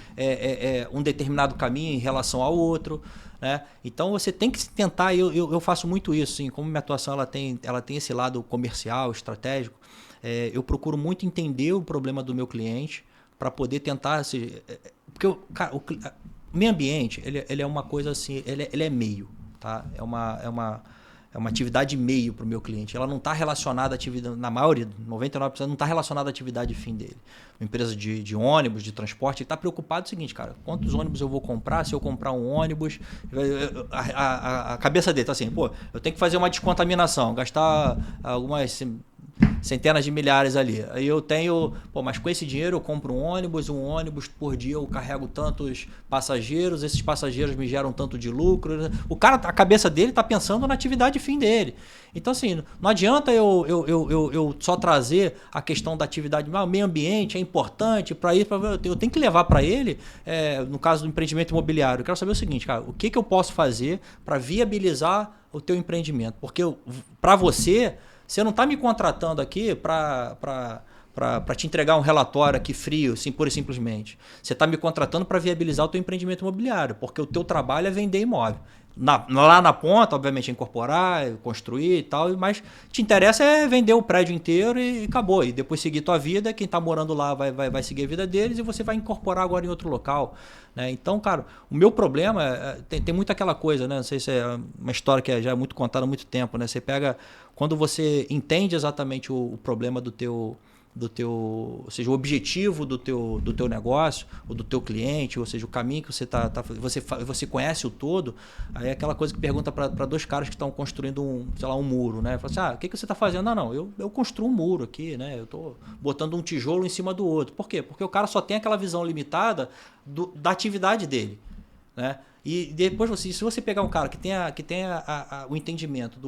um determinado caminho em relação ao outro. Né? Então você tem que tentar, eu faço muito isso, sim, como minha atuação ela tem esse lado comercial, estratégico, eu procuro muito entender o problema do meu cliente para poder tentar... Porque, cara, o meio ambiente, ele é uma coisa assim, ele é meio, tá? É uma atividade meio para o meu cliente. Ela não está relacionada à atividade, na maioria, 99%, não está relacionada à atividade fim dele. Uma empresa de ônibus, de transporte, está preocupado com o seguinte, cara, quantos ônibus eu vou comprar? Se eu comprar um ônibus, a cabeça dele está assim, pô, eu tenho que fazer uma descontaminação, gastar algumas centenas de milhares ali. Aí eu tenho, mas com esse dinheiro eu compro um ônibus por dia eu carrego tantos passageiros, esses passageiros me geram tanto de lucro. O cara, a cabeça dele está pensando na atividade fim dele. Então, assim, não adianta eu só trazer a questão da atividade, o meio ambiente é importante para isso, eu tenho que levar para ele, no caso do empreendimento imobiliário, eu quero saber o seguinte, cara, o que eu posso fazer para viabilizar o teu empreendimento? Porque para você não está me contratando aqui para te entregar um relatório aqui frio, assim, pura e simplesmente. Você está me contratando para viabilizar o teu empreendimento imobiliário, porque o teu trabalho é vender imóvel. Lá na ponta, obviamente, é incorporar, construir e tal, mas te interessa é vender o prédio inteiro e acabou. E depois seguir tua vida, quem está morando lá vai seguir a vida deles e você vai incorporar agora em outro local. Né? Então, cara, o meu problema, tem muito aquela coisa, né? Não sei se é uma história que já é muito contada há muito tempo, né? Você pega, quando você entende exatamente o problema do teu, ou seja, o objetivo do teu negócio, ou do teu cliente, ou seja, o caminho que você conhece o todo, aí é aquela coisa que pergunta para dois caras que estão construindo um muro, né? Fala assim, o que você está fazendo? Não, eu construo um muro aqui, né? Eu estou botando um tijolo em cima do outro. Por quê? Porque o cara só tem aquela visão limitada da atividade dele, né? E depois, se você pegar um cara que tenha o entendimento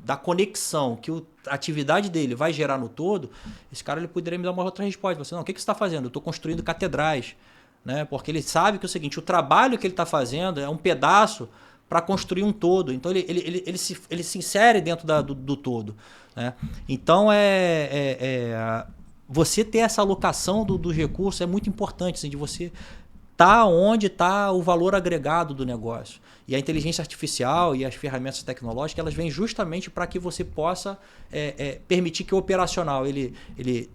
da conexão que a atividade dele vai gerar no todo, esse cara ele poderia me dar uma outra resposta. Você, não, o que você está fazendo? Eu estou construindo catedrais. Né? Porque ele sabe que é o seguinte, o trabalho que ele está fazendo é um pedaço para construir um todo. Então, ele se insere dentro do todo. Né? Então, você ter essa alocação dos recursos é muito importante, assim, de você tá onde está o valor agregado do negócio. E a inteligência artificial e as ferramentas tecnológicas, elas vêm justamente para que você possa permitir que o operacional ele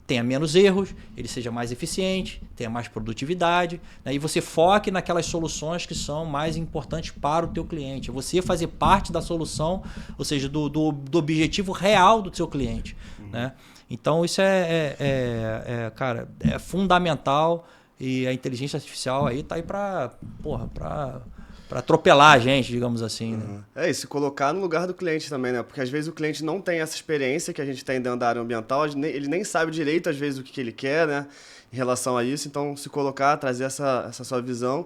tenha menos erros, ele seja mais eficiente, tenha mais produtividade, né? E você foque naquelas soluções que são mais importantes para o teu cliente. Você fazer parte da solução, ou seja, do objetivo real do seu cliente. Né? Então, isso cara, é fundamental. E a inteligência artificial aí tá aí para atropelar a gente, digamos assim. Né? E se colocar no lugar do cliente também, né? Porque às vezes o cliente não tem essa experiência que a gente tem dentro da área ambiental, ele nem sabe direito às vezes o que ele quer, né? Em relação a isso, então se colocar, trazer essa sua visão.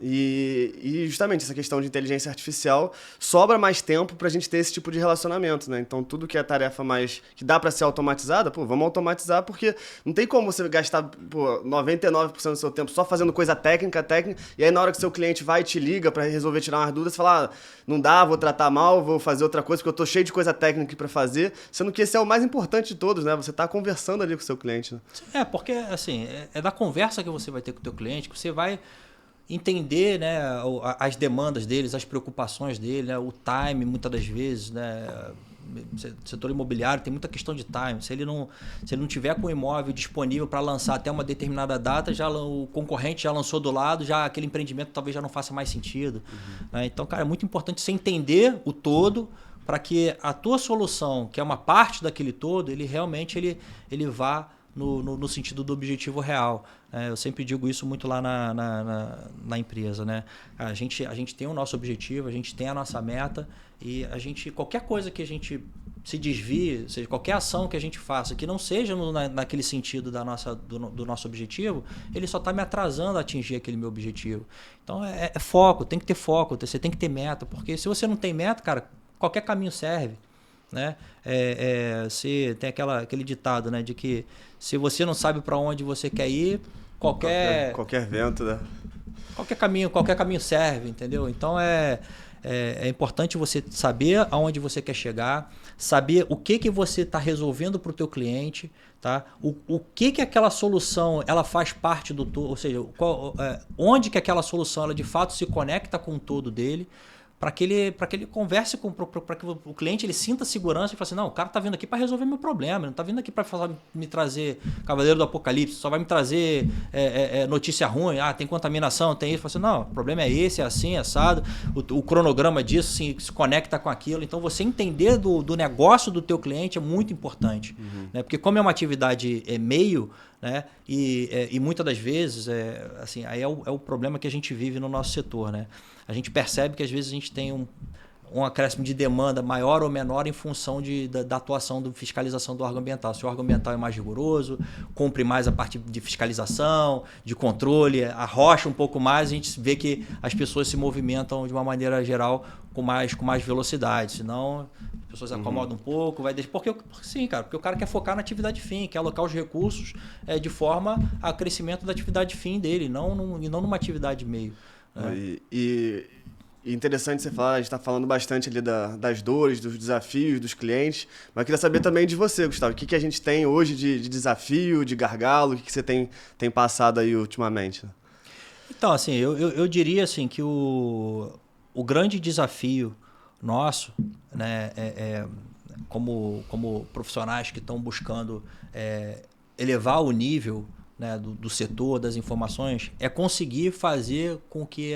E justamente essa questão de inteligência artificial sobra mais tempo para a gente ter esse tipo de relacionamento, né? Então tudo que é tarefa mais que dá para ser automatizada, vamos automatizar, porque não tem como você gastar 99% do seu tempo só fazendo coisa técnica, e aí na hora que seu cliente vai e te liga para resolver tirar umas dúvidas, você fala, não dá, vou tratar mal, vou fazer outra coisa porque eu tô cheio de coisa técnica para fazer, sendo que esse é o mais importante de todos, né? Você tá conversando ali com o seu cliente, né? Porque assim, é da conversa que você vai ter com o teu cliente que você vai entender, né, as demandas deles, as preocupações dele, né, o time, muitas das vezes, né, setor imobiliário tem muita questão de time. Se ele não tiver com o imóvel disponível para lançar até uma determinada data, o concorrente já lançou do lado, já aquele empreendimento talvez já não faça mais sentido. Né? Então, cara, é muito importante você entender o todo para que a tua solução, que é uma parte daquele todo, ele realmente ele vá no sentido do objetivo real. Eu sempre digo isso muito lá na empresa. Né? A gente tem o nosso objetivo, a gente tem a nossa meta e qualquer coisa que a gente se desvie, seja, qualquer ação que a gente faça que não seja naquele sentido do nosso objetivo, ele só está me atrasando a atingir aquele meu objetivo. Então é foco, tem que ter foco, você tem que ter meta, porque se você não tem meta, cara, qualquer caminho serve. Né? Se tem aquele ditado, né, de que se você não sabe para onde você quer ir, qualquer vento, né? qualquer caminho serve, entendeu? Então é importante você saber aonde você quer chegar, saber o que você está resolvendo para o teu cliente, tá? O que aquela solução ela faz parte do todo, ou seja, onde que aquela solução ela de fato se conecta com o todo dele, para que ele converse para que o cliente ele sinta segurança e fale assim, não, o cara está vindo aqui para resolver meu problema, ele não está vindo aqui para me trazer Cavaleiro do Apocalipse, só vai me trazer notícia ruim, tem contaminação, tem isso. Fala assim, não, o problema é esse, é assim, é assado, o cronograma disso se conecta com aquilo. Então você entender do negócio do teu cliente é muito importante. Né? Porque como é uma atividade meio, né? E muitas das vezes, assim, aí é o problema que a gente vive no nosso setor. Né? A gente percebe que às vezes a gente tem um acréscimo de demanda maior ou menor em função da atuação de fiscalização do órgão ambiental. Se o órgão ambiental é mais rigoroso, cumpre mais a parte de fiscalização, de controle, arrocha um pouco mais, a gente vê que as pessoas se movimentam de uma maneira geral com mais velocidade. Senão as pessoas acomodam um pouco, porque sim, cara, porque o cara quer focar na atividade fim, quer alocar os recursos de forma a crescimento da atividade fim dele, e não numa atividade meio. E interessante você falar, a gente está falando bastante ali das dores, dos desafios dos clientes, mas eu queria saber também de você, Gustavo, o que a gente tem hoje de desafio, de gargalo, o que você tem passado aí ultimamente? Então, assim, eu diria assim, que o grande desafio nosso, né, como profissionais que estão buscando elevar o nível, né, do setor, das informações, é conseguir fazer com que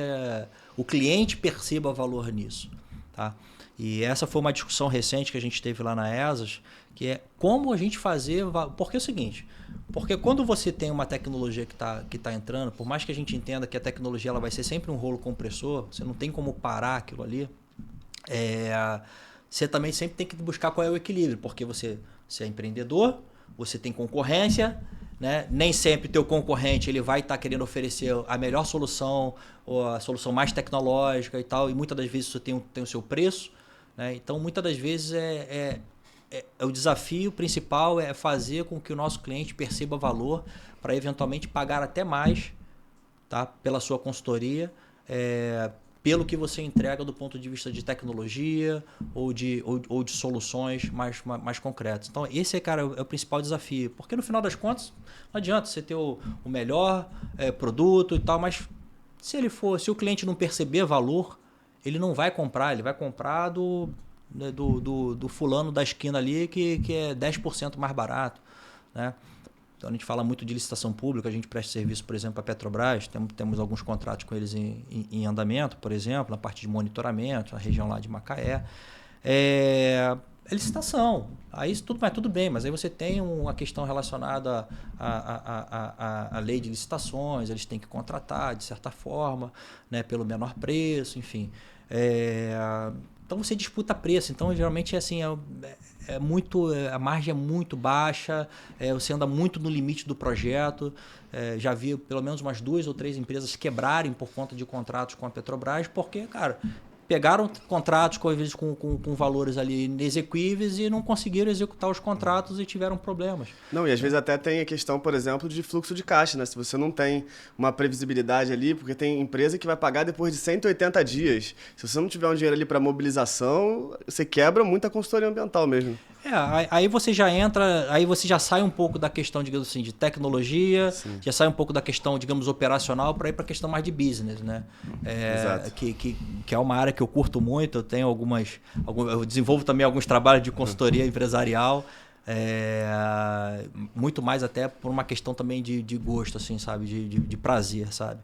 o cliente perceba valor nisso. Tá? E essa foi uma discussão recente que a gente teve lá na ESAS, que é como a gente fazer... Porque é o seguinte, porque quando você tem uma tecnologia que tá entrando, por mais que a gente entenda que a tecnologia ela vai ser sempre um rolo compressor, você não tem como parar aquilo ali, você também sempre tem que buscar qual é o equilíbrio, porque você é empreendedor, você tem concorrência, né? Nem sempre teu concorrente ele vai estar querendo oferecer a melhor solução ou a solução mais tecnológica e tal, e muitas das vezes isso tem o seu preço. Né? Então, muitas das vezes o desafio principal é fazer com que o nosso cliente perceba valor para eventualmente pagar até mais, tá? Pela sua consultoria, pelo que você entrega do ponto de vista de tecnologia ou de soluções mais concretas. Então, esse, cara, é o principal desafio. Porque, no final das contas, não adianta você ter o melhor produto e tal, mas se o cliente não perceber valor, ele não vai comprar, ele vai comprar do fulano da esquina ali que é 10% mais barato. Né? Então, a gente fala muito de licitação pública, a gente presta serviço, por exemplo, para a Petrobras, temos alguns contratos com eles em andamento, por exemplo, na parte de monitoramento, na região lá de Macaé. É licitação, aí tudo bem, mas aí você tem uma questão relacionada à lei de licitações, eles têm que contratar, de certa forma, né, pelo menor preço, enfim. Então você disputa preço, então geralmente assim, a margem é muito baixa, você anda muito no limite do projeto. Já vi pelo menos umas 2 ou 3 empresas quebrarem por conta de contratos com a Petrobras, porque, cara, pegaram contratos às vezes com valores ali inexequíveis e não conseguiram executar os contratos e tiveram problemas. Não, e às vezes até tem a questão, por exemplo, de fluxo de caixa, né? Se você não tem uma previsibilidade ali, porque tem empresa que vai pagar depois de 180 dias. Se você não tiver um dinheiro ali para mobilização, você quebra muita consultoria ambiental mesmo. Aí você já entra, aí você já sai um pouco da questão, digamos assim, de tecnologia, Sim. já sai um pouco da questão, digamos, operacional para ir para a questão mais de business, né? Exato. Que é uma área que eu curto muito, eu tenho eu desenvolvo também alguns trabalhos de consultoria empresarial, muito mais até por uma questão também de gosto, assim, sabe? De prazer, sabe?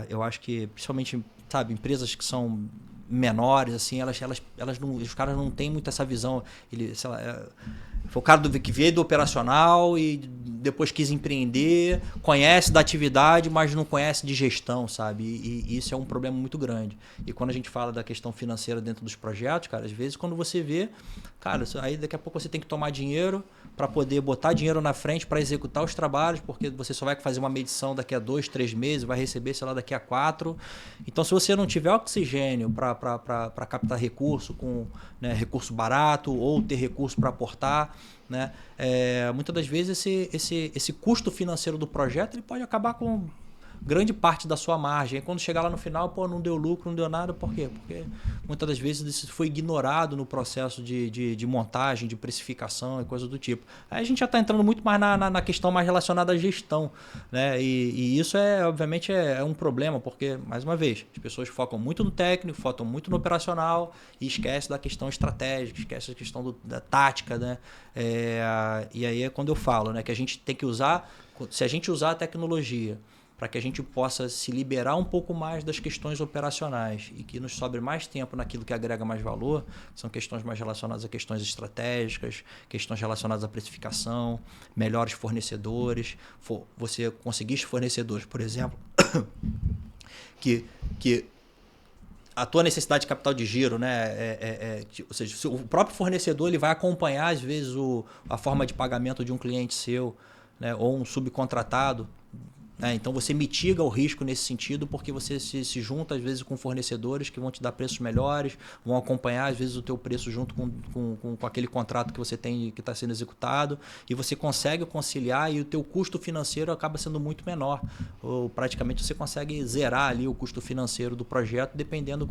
Eu acho que, principalmente, sabe, empresas que são menores, assim, elas não, os caras não têm muito essa visão. Sei lá, foi o cara que veio do operacional e depois quis empreender, conhece da atividade, mas não conhece de gestão, sabe? E isso é um problema muito grande. E quando a gente fala da questão financeira dentro dos projetos, cara, às vezes quando você vê, cara, aí daqui a pouco você tem que tomar dinheiro para poder botar dinheiro na frente para executar os trabalhos, porque você só vai fazer uma medição daqui a 2, 3 meses, vai receber, sei lá, daqui a 4. Então, se você não tiver oxigênio para captar recurso com, né, recurso barato ou ter recurso para aportar, né, muitas das vezes esse custo financeiro do projeto ele pode acabar com grande parte da sua margem. E quando chegar lá no final, pô, não deu lucro, não deu nada, por quê? Porque muitas das vezes isso foi ignorado no processo de montagem, de precificação e coisas do tipo. Aí a gente já está entrando muito mais na questão mais relacionada à gestão, né? E isso obviamente é um problema, porque, mais uma vez, as pessoas focam muito no técnico, focam muito no operacional e esquecem da questão estratégica, esquecem da questão da tática, né? E aí é quando eu falo, né, que a gente tem que usar, se a gente usar a tecnologia para que a gente possa se liberar um pouco mais das questões operacionais e que nos sobre mais tempo naquilo que agrega mais valor, são questões mais relacionadas a questões estratégicas, questões relacionadas à precificação, melhores fornecedores, você conseguir fornecedores, por exemplo, que a tua necessidade de capital de giro, né? Ou seja, o próprio fornecedor ele vai acompanhar, às vezes, a forma de pagamento de um cliente seu, né? Ou um subcontratado. Então você mitiga o risco nesse sentido porque você se junta às vezes com fornecedores que vão te dar preços melhores, vão acompanhar às vezes o teu preço junto com aquele contrato que você tem que está sendo executado e você consegue conciliar e o teu custo financeiro acaba sendo muito menor. Ou praticamente você consegue zerar ali o custo financeiro do projeto dependendo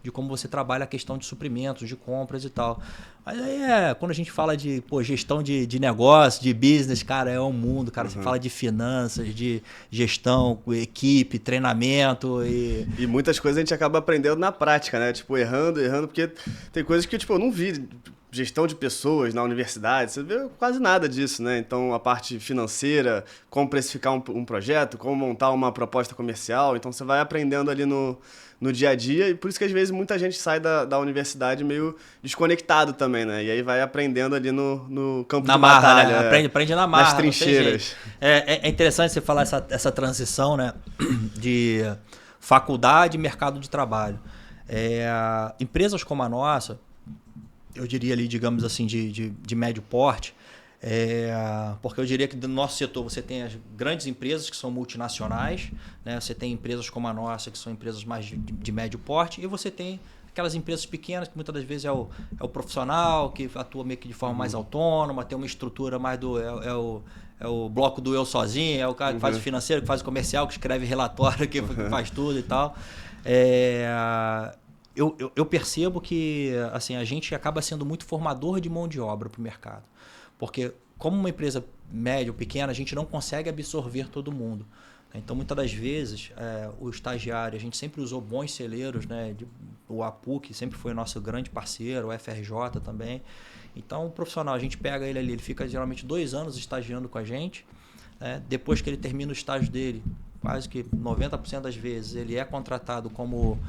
de como você trabalha a questão de suprimentos, de compras e tal. Mas aí quando a gente fala de gestão de negócio, de business, cara, é um mundo, cara. Você fala de finanças, de gestão, equipe, treinamento E muitas coisas a gente acaba aprendendo na prática, né? Tipo, errando, porque tem coisas que, tipo, eu não vi gestão de pessoas na universidade, você vê quase nada disso, né? Então, a parte financeira, como precificar um projeto, como montar uma proposta comercial, então você vai aprendendo ali no dia a dia e por isso que às vezes muita gente sai da universidade meio desconectado também, né? E aí vai aprendendo ali no campo de batalha. Né? Aprende na marra. Nas trincheiras. É interessante você falar essa transição, né? De faculdade e mercado de trabalho. Empresas como a nossa, eu diria ali, digamos assim, de médio porte, porque eu diria que no nosso setor você tem as grandes empresas que são multinacionais, né? Você tem empresas como a nossa que são empresas mais de médio porte e você tem aquelas empresas pequenas que muitas das vezes é o profissional que atua meio que de forma mais autônoma, tem uma estrutura mais é o bloco do eu sozinho, é o cara que faz o financeiro, que faz o comercial, que escreve relatório, que faz tudo e tal. Eu percebo que assim, a gente acaba sendo muito formador de mão de obra para o mercado. Porque como uma empresa média ou pequena, a gente não consegue absorver todo mundo. Então, muitas das vezes, o estagiário, a gente sempre usou bons celeiros, né? O APUC sempre foi o nosso grande parceiro, o FRJ também. Então, o profissional, a gente pega ele ali, ele fica geralmente 2 anos estagiando com a gente. Depois que ele termina o estágio dele, quase que 90% das vezes, ele é contratado como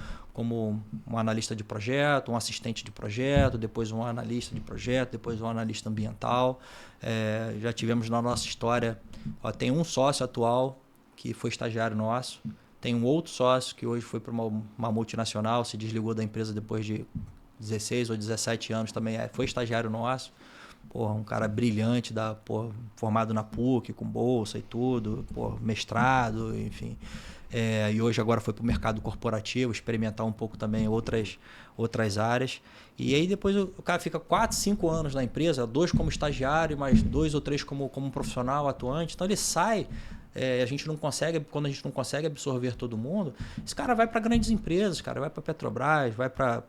um analista de projeto, um assistente de projeto, depois um analista de projeto, depois um analista ambiental. Já tivemos na nossa história, tem um sócio atual que foi estagiário nosso, tem um outro sócio que hoje foi para uma multinacional, se desligou da empresa depois de 16 ou 17 anos também, foi estagiário nosso. Um cara brilhante, formado na PUC, com bolsa e tudo, mestrado, enfim. E hoje agora foi para o mercado corporativo, experimentar um pouco também outras áreas. E aí depois o cara fica 4, 5 anos na empresa, 2 como estagiário, mais 2 ou 3 como profissional atuante. Então ele sai a gente não consegue, quando a gente não consegue absorver todo mundo, esse cara vai para grandes empresas, cara, vai para Petrobras, vai para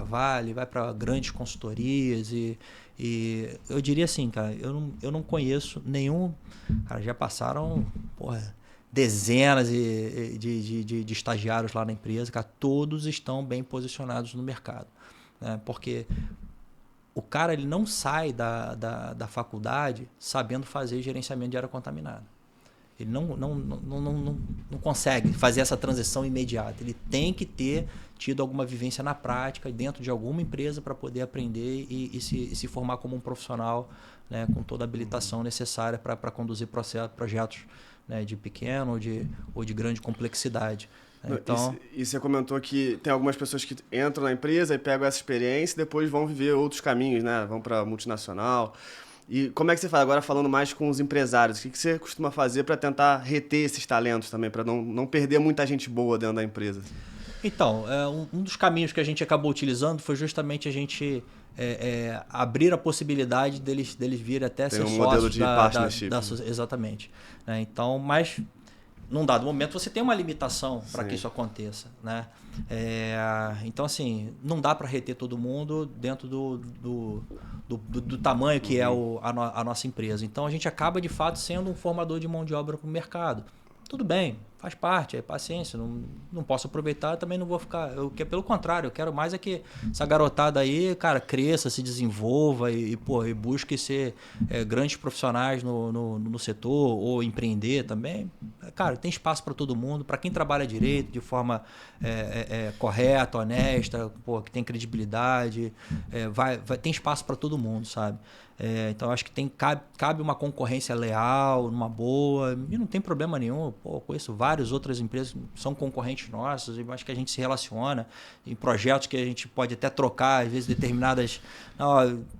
Vale, vai para grandes consultorias e eu diria assim, cara, eu não conheço nenhum, cara, já passaram, dezenas de estagiários lá na empresa, cara, todos estão bem posicionados no mercado, né? Porque o cara ele não sai da faculdade sabendo fazer gerenciamento de área contaminada. Ele não consegue fazer essa transição imediata. Ele tem que ter tido alguma vivência na prática dentro de alguma empresa para poder aprender e se formar como um profissional, né, com toda a habilitação necessária para conduzir projetos, né, de pequeno ou de grande complexidade. Então, e você comentou que tem algumas pessoas que entram na empresa e pegam essa experiência e depois vão viver outros caminhos, né? Vão para multinacional. E como é que você faz? Agora falando mais com os empresários, o que você costuma fazer para tentar reter esses talentos também, para não perder muita gente boa dentro da empresa? Então, um dos caminhos que a gente acabou utilizando foi justamente a gente abrir a possibilidade deles virem até ser sócios modelo de partnership. Exatamente. Então, mas num dado momento você tem uma limitação para que isso aconteça, né? Então, assim, não dá para reter todo mundo dentro do tamanho que é a nossa empresa. Então, a gente acaba, de fato, sendo um formador de mão de obra para o mercado. Tudo bem, faz parte, é paciência, não posso aproveitar, também não vou ficar... Pelo contrário, eu quero mais é que essa garotada aí, cara, cresça, se desenvolva e busque ser grandes profissionais no setor ou empreender também. Cara, tem espaço para todo mundo, para quem trabalha direito, de forma correta, honesta, que tem credibilidade, tem espaço para todo mundo, sabe? Então, acho que cabe uma concorrência leal, numa boa, e não tem problema nenhum. Conheço várias outras empresas que são concorrentes nossas, e acho que a gente se relaciona em projetos que a gente pode até trocar, às vezes, determinadas...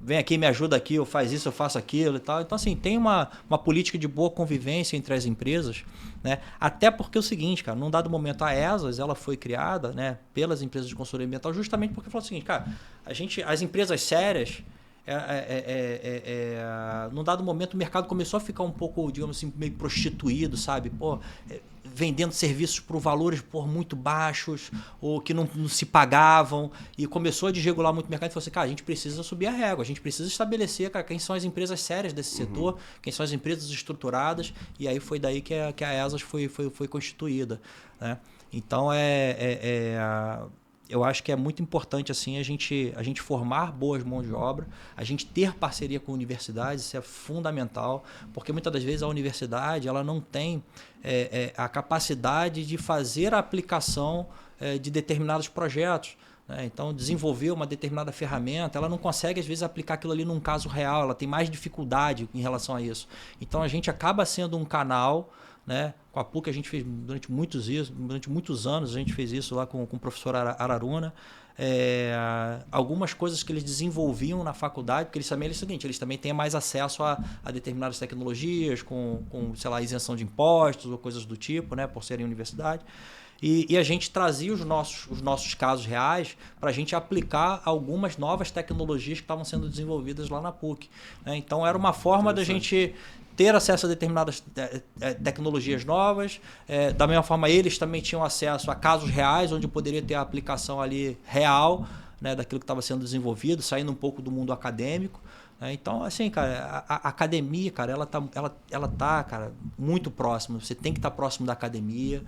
vem aqui, me ajuda aqui, eu faço isso, eu faço aquilo e tal. Então, assim, tem uma política de boa convivência entre as empresas, né? Até porque é o seguinte, cara, num dado momento a ESAS, ela foi criada, né, pelas empresas de consultoria ambiental justamente porque falou o seguinte, cara, as empresas sérias... num dado momento o mercado começou a ficar um pouco, digamos assim, meio prostituído, sabe? Vendendo serviços por valores muito baixos ou que não se pagavam, e começou a desregular muito o mercado e falou assim, cara, a gente precisa subir a régua, a gente precisa estabelecer, cara, quem são as empresas sérias desse setor, quem são as empresas estruturadas, e aí foi daí que a ESAS foi constituída, né? Então eu acho que é muito importante assim, a gente formar boas mãos de obra, a gente ter parceria com universidades, isso é fundamental, porque muitas das vezes a universidade ela não tem a capacidade de fazer a aplicação de determinados projetos, né? Então, desenvolver uma determinada ferramenta, ela não consegue, às vezes, aplicar aquilo ali num caso real, ela tem mais dificuldade em relação a isso. Então, a gente acaba sendo um canal, né? Com a PUC a gente fez durante muitos anos, a gente fez isso lá com o professor Araruna. Algumas coisas que eles desenvolviam na faculdade, porque eles também têm mais acesso a determinadas tecnologias, com sei lá, isenção de impostos ou coisas do tipo, né? Por serem universidade. E a gente trazia os nossos casos reais para a gente aplicar algumas novas tecnologias que estavam sendo desenvolvidas lá na PUC, né? Então, era uma forma da gente ter acesso a determinadas tecnologias novas. Da mesma forma, eles também tinham acesso a casos reais, onde poderia ter a aplicação ali real, né, daquilo que estava sendo desenvolvido, saindo um pouco do mundo acadêmico. Então, assim, cara, a academia, cara, ela tá, cara, muito próxima. Você tem que estar próximo da academia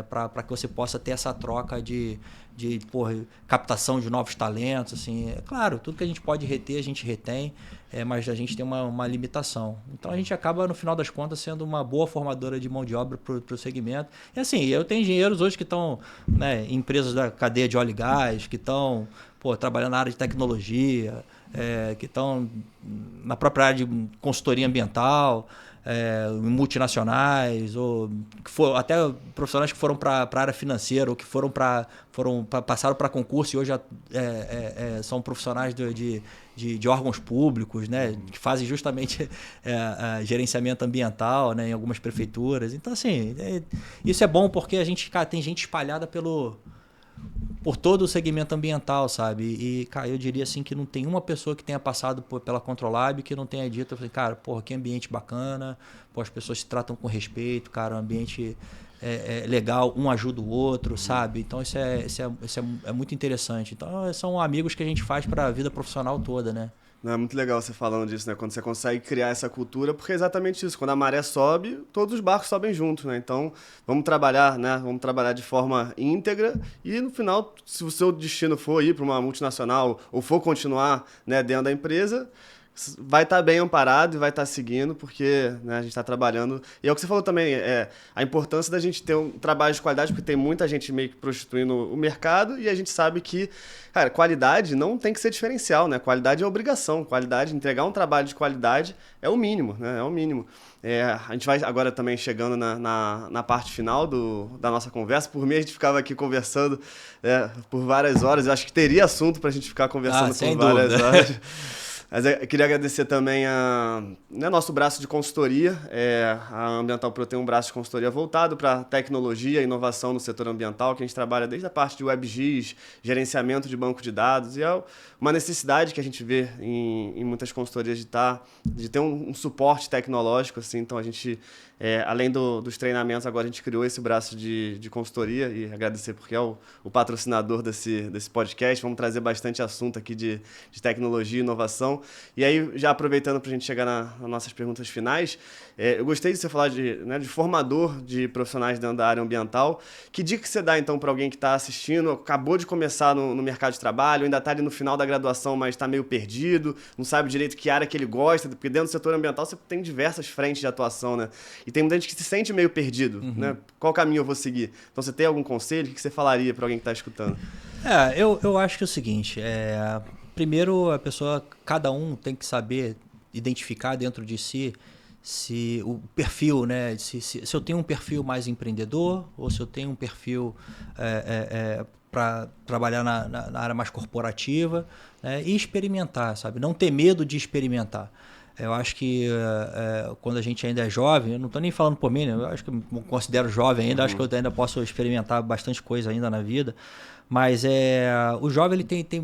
para que você possa ter essa troca de captação de novos talentos. Assim. Claro, tudo que a gente pode reter, a gente retém, mas a gente tem uma limitação. Então, a gente acaba, no final das contas, sendo uma boa formadora de mão de obra para o segmento. E, assim, eu tenho engenheiros hoje que estão, né, em empresas da cadeia de óleo e gás, que estão trabalhando na área de tecnologia, que estão na própria área de consultoria ambiental, multinacionais, ou até profissionais que foram para a área financeira, ou que passaram para concurso e hoje são profissionais de órgãos públicos, né, que fazem justamente gerenciamento ambiental, né, em algumas prefeituras. Então, assim, isso é bom porque a gente, cara, tem gente espalhada pelo por todo o segmento ambiental, sabe? E, cara, eu diria assim que não tem uma pessoa que tenha passado pela Controlab que não tenha dito, cara, porra, que ambiente bacana, pô, as pessoas se tratam com respeito, cara, o ambiente é legal, um ajuda o outro, sabe? Então isso é muito interessante. Então são amigos que a gente faz para a vida profissional toda, né? Não, é muito legal você falando disso, né? Quando você consegue criar essa cultura, porque é exatamente isso. Quando a maré sobe, todos os barcos sobem juntos, né? Então, vamos trabalhar, né? Vamos trabalhar de forma íntegra e, no final, se o seu destino for ir para uma multinacional ou for continuar, né, dentro da empresa, vai estar bem amparado e vai estar seguindo, porque, né, a gente está trabalhando. E é o que você falou também, a importância da gente ter um trabalho de qualidade, porque tem muita gente meio que prostituindo o mercado e a gente sabe que, cara, qualidade não tem que ser diferencial, né? Qualidade é obrigação. Qualidade, entregar um trabalho de qualidade é o mínimo, né? É o mínimo. A gente vai agora também chegando na parte final da nossa conversa. Por mim, a gente ficava aqui conversando por várias horas. Eu acho que teria assunto para a gente ficar conversando por várias horas. Mas eu queria agradecer também nosso braço de consultoria. A Ambiental Pro tem um braço de consultoria voltado para tecnologia e inovação no setor ambiental, que a gente trabalha desde a parte de WebGIS, gerenciamento de banco de dados, e é uma necessidade que a gente vê em muitas consultorias de ter um suporte tecnológico, assim. Então a gente, além dos treinamentos, agora a gente criou esse braço de consultoria, e agradecer porque é o patrocinador desse podcast. Vamos trazer bastante assunto aqui de tecnologia e inovação. E aí, já aproveitando para a gente chegar nas nossas perguntas finais, eu gostei de você falar de formador de profissionais dentro da área ambiental. Que dica que você dá, então, para alguém que está assistindo, acabou de começar no mercado de trabalho, ainda está ali no final da graduação, mas está meio perdido, não sabe direito que área que ele gosta, porque dentro do setor ambiental você tem diversas frentes de atuação, né? E tem muita gente que se sente meio perdido, né? Qual caminho eu vou seguir? Então, você tem algum conselho? O que você falaria para alguém que está escutando? Eu acho que é o seguinte, primeiro, cada um tem que saber identificar dentro de si se o perfil, né? Se eu tenho um perfil mais empreendedor ou se eu tenho um perfil para trabalhar na área mais corporativa, né? E experimentar, sabe? Não ter medo de experimentar. Eu acho que quando a gente ainda é jovem, eu não estou nem falando por mim, né? Eu acho que eu me considero jovem ainda, acho que eu ainda posso experimentar bastante coisa ainda na vida, mas o jovem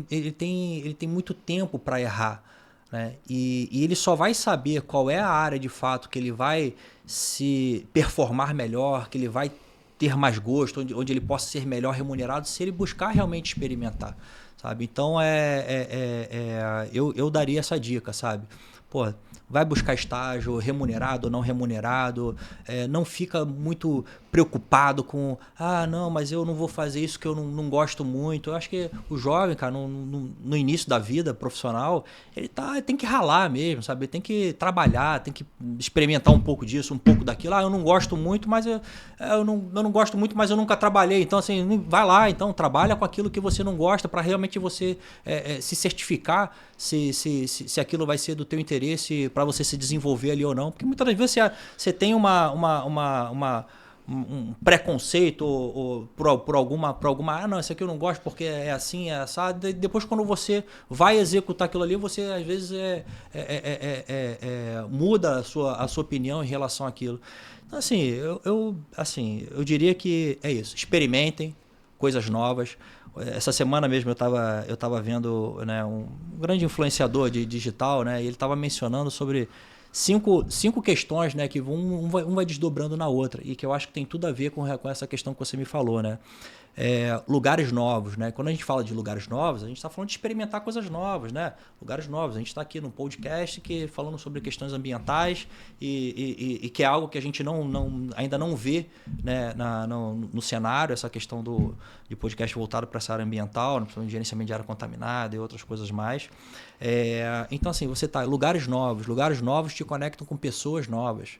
ele tem muito tempo para errar, né? E ele só vai saber qual é a área de fato que ele vai se performar melhor, que ele vai ter mais gosto, onde ele possa ser melhor remunerado, se ele buscar realmente experimentar, sabe? Então eu daria essa dica, sabe? Pô, vai buscar estágio remunerado ou não remunerado, não fica muito preocupado com, não, mas eu não vou fazer isso que eu não gosto muito. Eu acho que o jovem, cara, no início da vida profissional, ele tem que ralar mesmo, sabe? Ele tem que trabalhar, tem que experimentar um pouco disso, um pouco daquilo. Eu não gosto muito, mas eu não gosto muito, mas eu nunca trabalhei. Então, assim, vai lá, então, trabalha com aquilo que você não gosta para realmente você se certificar se aquilo vai ser do teu interesse para você se desenvolver ali ou não. Porque muitas vezes você tem um preconceito ou por alguma não, isso aqui eu não gosto porque é assim, é assado. E depois, quando você vai executar aquilo ali, você às vezes muda a sua opinião em relação àquilo. Então, assim, eu diria que é isso. Experimentem coisas novas. Essa semana mesmo eu estava vendo, né, um grande influenciador de digital, né, e ele estava mencionando sobre cinco questões, né, que um vai desdobrando na outra e que eu acho que tem tudo a ver com essa questão que você me falou, né? Lugares novos, né? Quando a gente fala de lugares novos, a gente está falando de experimentar coisas novas, né? Lugares novos. A gente está aqui num podcast falando sobre questões ambientais e que é algo que a gente ainda não vê, né, no cenário, essa questão de podcast voltado para essa área ambiental, principalmente gerenciamento de área contaminada e outras coisas mais. Então, assim, lugares novos te conectam com pessoas novas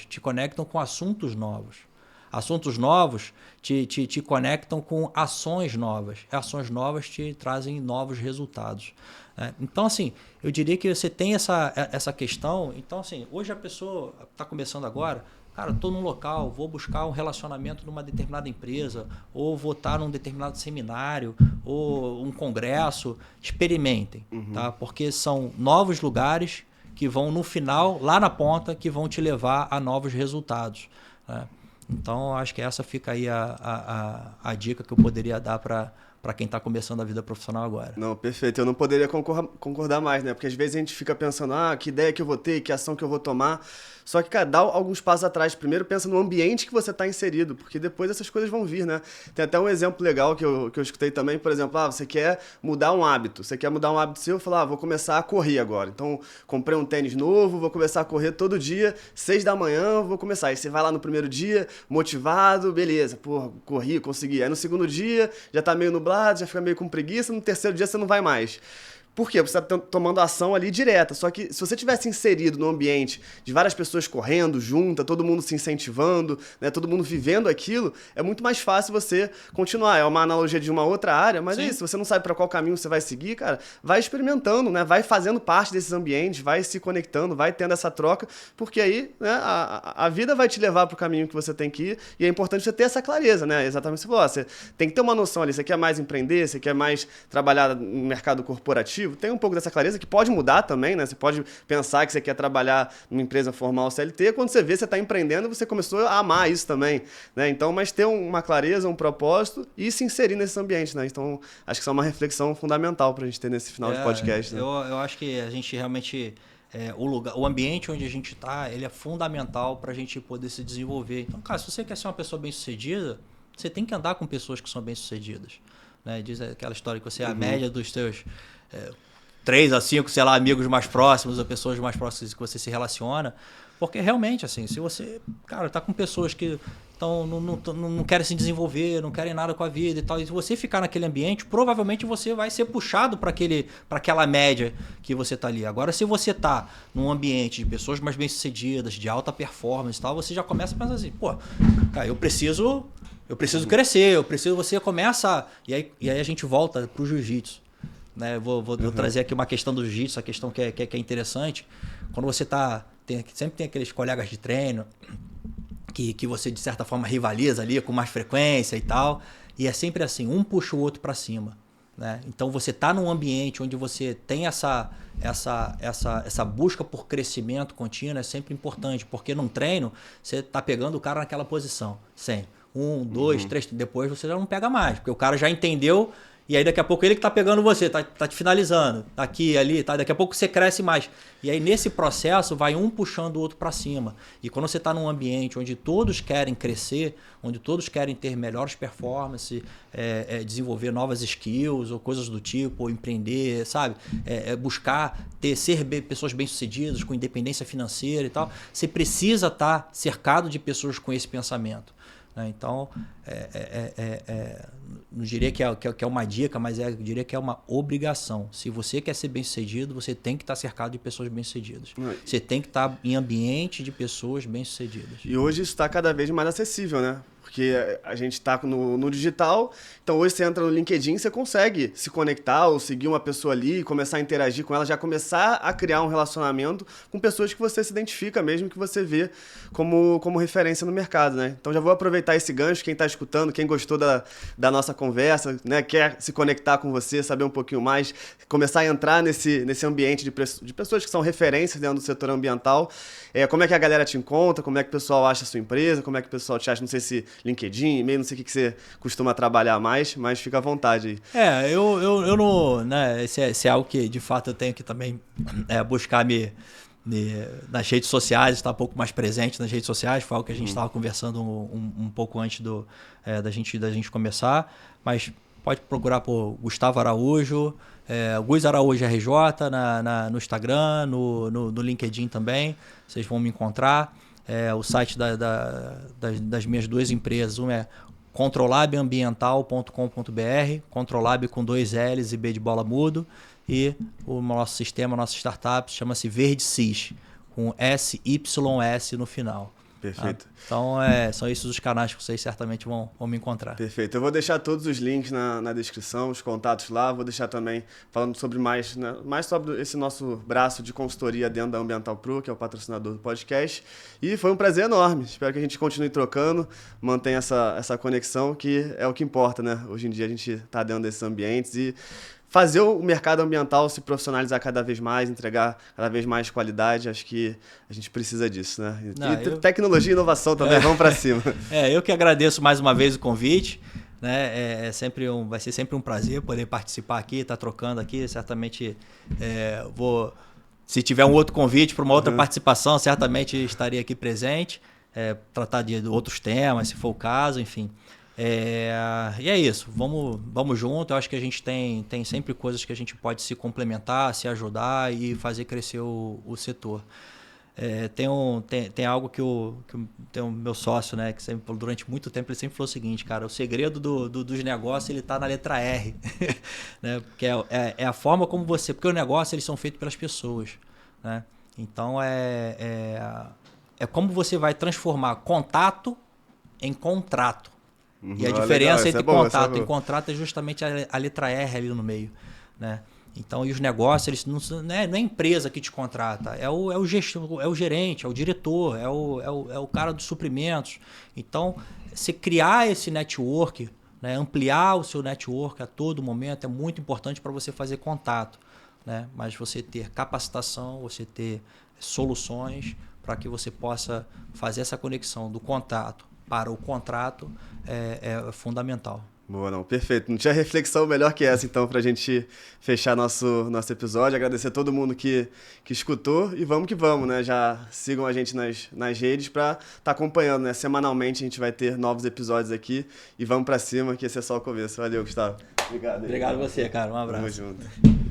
te conectam com assuntos novos. Assuntos novos te conectam com ações novas te trazem novos resultados. Então, assim, eu diria que você tem essa questão. Então, assim, hoje a pessoa está começando agora, cara, estou num local, vou buscar um relacionamento numa determinada empresa, ou vou estar num determinado seminário, ou um congresso. Experimentem, tá? Porque são novos lugares que vão, no final, lá na ponta, que vão te levar a novos resultados, né? Então, acho que essa fica aí a dica que eu poderia dar para quem está começando a vida profissional agora. Não, perfeito. Eu não poderia concordar mais, né? Porque às vezes a gente fica pensando, que ideia que eu vou ter, que ação que eu vou tomar. Só que, cara, dá alguns passos atrás. Primeiro pensa no ambiente que você está inserido, porque depois essas coisas vão vir, né? Tem até um exemplo legal que eu escutei também, por exemplo, você quer mudar um hábito. Você quer mudar um hábito seu, falar, vou começar a correr agora. Então, comprei um tênis novo, vou começar a correr todo dia, 6 da manhã, vou começar. Aí você vai lá no primeiro dia, motivado, beleza, pô, corri, consegui. Aí no segundo dia, já tá meio nublado, já fica meio com preguiça, no terceiro dia você não vai mais. Por quê? Você está tomando ação ali direta. Só que se você tivesse inserido no ambiente de várias pessoas correndo juntas, todo mundo se incentivando, né, todo mundo vivendo aquilo, é muito mais fácil você continuar. É uma analogia de uma outra área, mas é isso. Se você não sabe para qual caminho você vai seguir, cara, vai experimentando, né, vai fazendo parte desses ambientes, vai se conectando, vai tendo essa troca, porque aí, né, a vida vai te levar para o caminho que você tem que ir, e é importante você ter essa clareza, né? Exatamente o que você falou. Você tem que ter uma noção ali. Você quer mais empreender, você quer mais trabalhar no mercado corporativo, tem um pouco dessa clareza que pode mudar também, né? Você pode pensar que você quer trabalhar numa empresa formal CLT, quando você vê você está empreendendo, você começou a amar isso também, né? Então, mas ter uma clareza, um propósito e se inserir nesse ambiente, né? Então, acho que isso é uma reflexão fundamental para a gente ter nesse final de podcast. Né? Eu acho que a gente realmente... o ambiente onde a gente está, ele é fundamental para a gente poder se desenvolver. Então, cara, se você quer ser uma pessoa bem-sucedida, você tem que andar com pessoas que são bem-sucedidas. Né? Diz aquela história que você é a média dos teus 3 a 5, sei lá, amigos mais próximos ou pessoas mais próximas que você se relaciona. Porque realmente, assim, se você, cara, tá com pessoas que não querem se desenvolver, não querem nada com a vida e tal, e se você ficar naquele ambiente, provavelmente você vai ser puxado para aquela média que você tá ali. Agora, se você tá num ambiente de pessoas mais bem-sucedidas, de alta performance e tal, você já começa a pensar assim, pô, cara, eu preciso crescer, você começa... E aí a gente volta pro jiu-jitsu. Né? Vou trazer aqui uma questão do jiu-jitsu, a questão que é interessante. Quando você sempre tem aqueles colegas de treino que você, de certa forma, rivaliza ali com mais frequência e tal. E é sempre assim, um puxa o outro para cima. Né? Então, você está num ambiente onde você tem essa busca por crescimento contínuo é sempre importante. Porque num treino, você está pegando o cara naquela posição. Sempre. 1, 2, 3, depois você já não pega mais. Porque o cara já entendeu... E aí daqui a pouco ele que tá pegando você, tá te finalizando, tá aqui, ali, tá? Daqui a pouco você cresce mais. E aí nesse processo vai um puxando o outro para cima. E quando você tá num ambiente onde todos querem crescer, onde todos querem ter melhores performances, desenvolver novas skills ou coisas do tipo, ou empreender, sabe? Buscar ser pessoas bem-sucedidas, com independência financeira e tal, você precisa estar cercado de pessoas com esse pensamento. Então, não diria que é uma dica, mas eu diria que é uma obrigação. Se você quer ser bem-sucedido, você tem que estar cercado de pessoas bem-sucedidas. Você tem que estar em ambiente de pessoas bem-sucedidas. E hoje isso está cada vez mais acessível, né? Porque a gente está no digital, então hoje você entra no LinkedIn, você consegue se conectar ou seguir uma pessoa ali, começar a interagir com ela, já começar a criar um relacionamento com pessoas que você se identifica mesmo, que você vê como referência no mercado, né? Então já vou aproveitar esse gancho, quem está escutando, quem gostou da nossa conversa, né, quer se conectar com você, saber um pouquinho mais, começar a entrar nesse ambiente de pessoas que são referências dentro do setor ambiental. Como é que a galera te encontra, como é que o pessoal acha a sua empresa, como é que o pessoal te acha, não sei se LinkedIn, e-mail, não sei o que você costuma trabalhar mais, mas fica à vontade aí. Eu não... Né, esse é algo que, de fato, eu tenho que também buscar nas redes sociais, estar um pouco mais presente nas redes sociais, foi algo que a gente estava conversando um pouco antes da gente começar, mas pode procurar por Gustavo Araújo, Gus Araújo RJ no Instagram, no LinkedIn também, vocês vão me encontrar. O site das minhas 2 empresas, uma é controlabeambiental.com.br, Controlab com 2 L's e B de bola mudo, e o nosso sistema, nossa startup chama-se VerdeSys, com SYS no final. Perfeito. Tá? Então, são esses os canais que vocês certamente vão me encontrar. Perfeito. Eu vou deixar todos os links na descrição, os contatos lá. Vou deixar também falando sobre mais sobre esse nosso braço de consultoria dentro da Ambiental Pro, que é o patrocinador do podcast. E foi um prazer enorme. Espero que a gente continue trocando, mantenha essa conexão, que é o que importa, né? Hoje em dia a gente está dentro desses ambientes e fazer o mercado ambiental se profissionalizar cada vez mais, entregar cada vez mais qualidade. Acho que a gente precisa disso, né? Tecnologia e inovação também, vamos para cima. Eu que agradeço mais uma vez o convite. Né? Vai ser sempre um prazer poder participar aqui, estar trocando aqui. Certamente se tiver um outro convite para uma outra participação, certamente estaria aqui presente. Tratar de outros temas, se for o caso, enfim. E é isso, vamos junto. Eu acho que a gente tem sempre coisas que a gente pode se complementar, se ajudar e fazer crescer o setor. Tem algo que tem o meu sócio, né, que sempre, durante muito tempo ele sempre falou o seguinte, cara, o segredo dos negócios ele está na letra R, né, porque é a forma como porque o negócio eles são feitos pelas pessoas, né? Então é como você vai transformar contato em contrato. E a diferença entre contato e contrato é justamente a letra R ali no meio, né? Então, e os negócios, eles não é a empresa que te contrata, é o gestor, é o gerente, é o diretor, é o cara dos suprimentos. Então, você criar esse network, né, ampliar o seu network a todo momento é muito importante para você fazer contato, né? Mas você ter capacitação, você ter soluções para que você possa fazer essa conexão do contato para o contrato é fundamental. Boa, não, perfeito. Não tinha reflexão melhor que essa, então, para a gente fechar nosso episódio. Agradecer a todo mundo que escutou e vamos que vamos, né? Já sigam a gente nas redes para estar acompanhando, né? Semanalmente a gente vai ter novos episódios aqui e vamos para cima, que esse é só o começo. Valeu, Gustavo. Obrigado. Obrigado a você, cara. Um abraço. Tamo junto.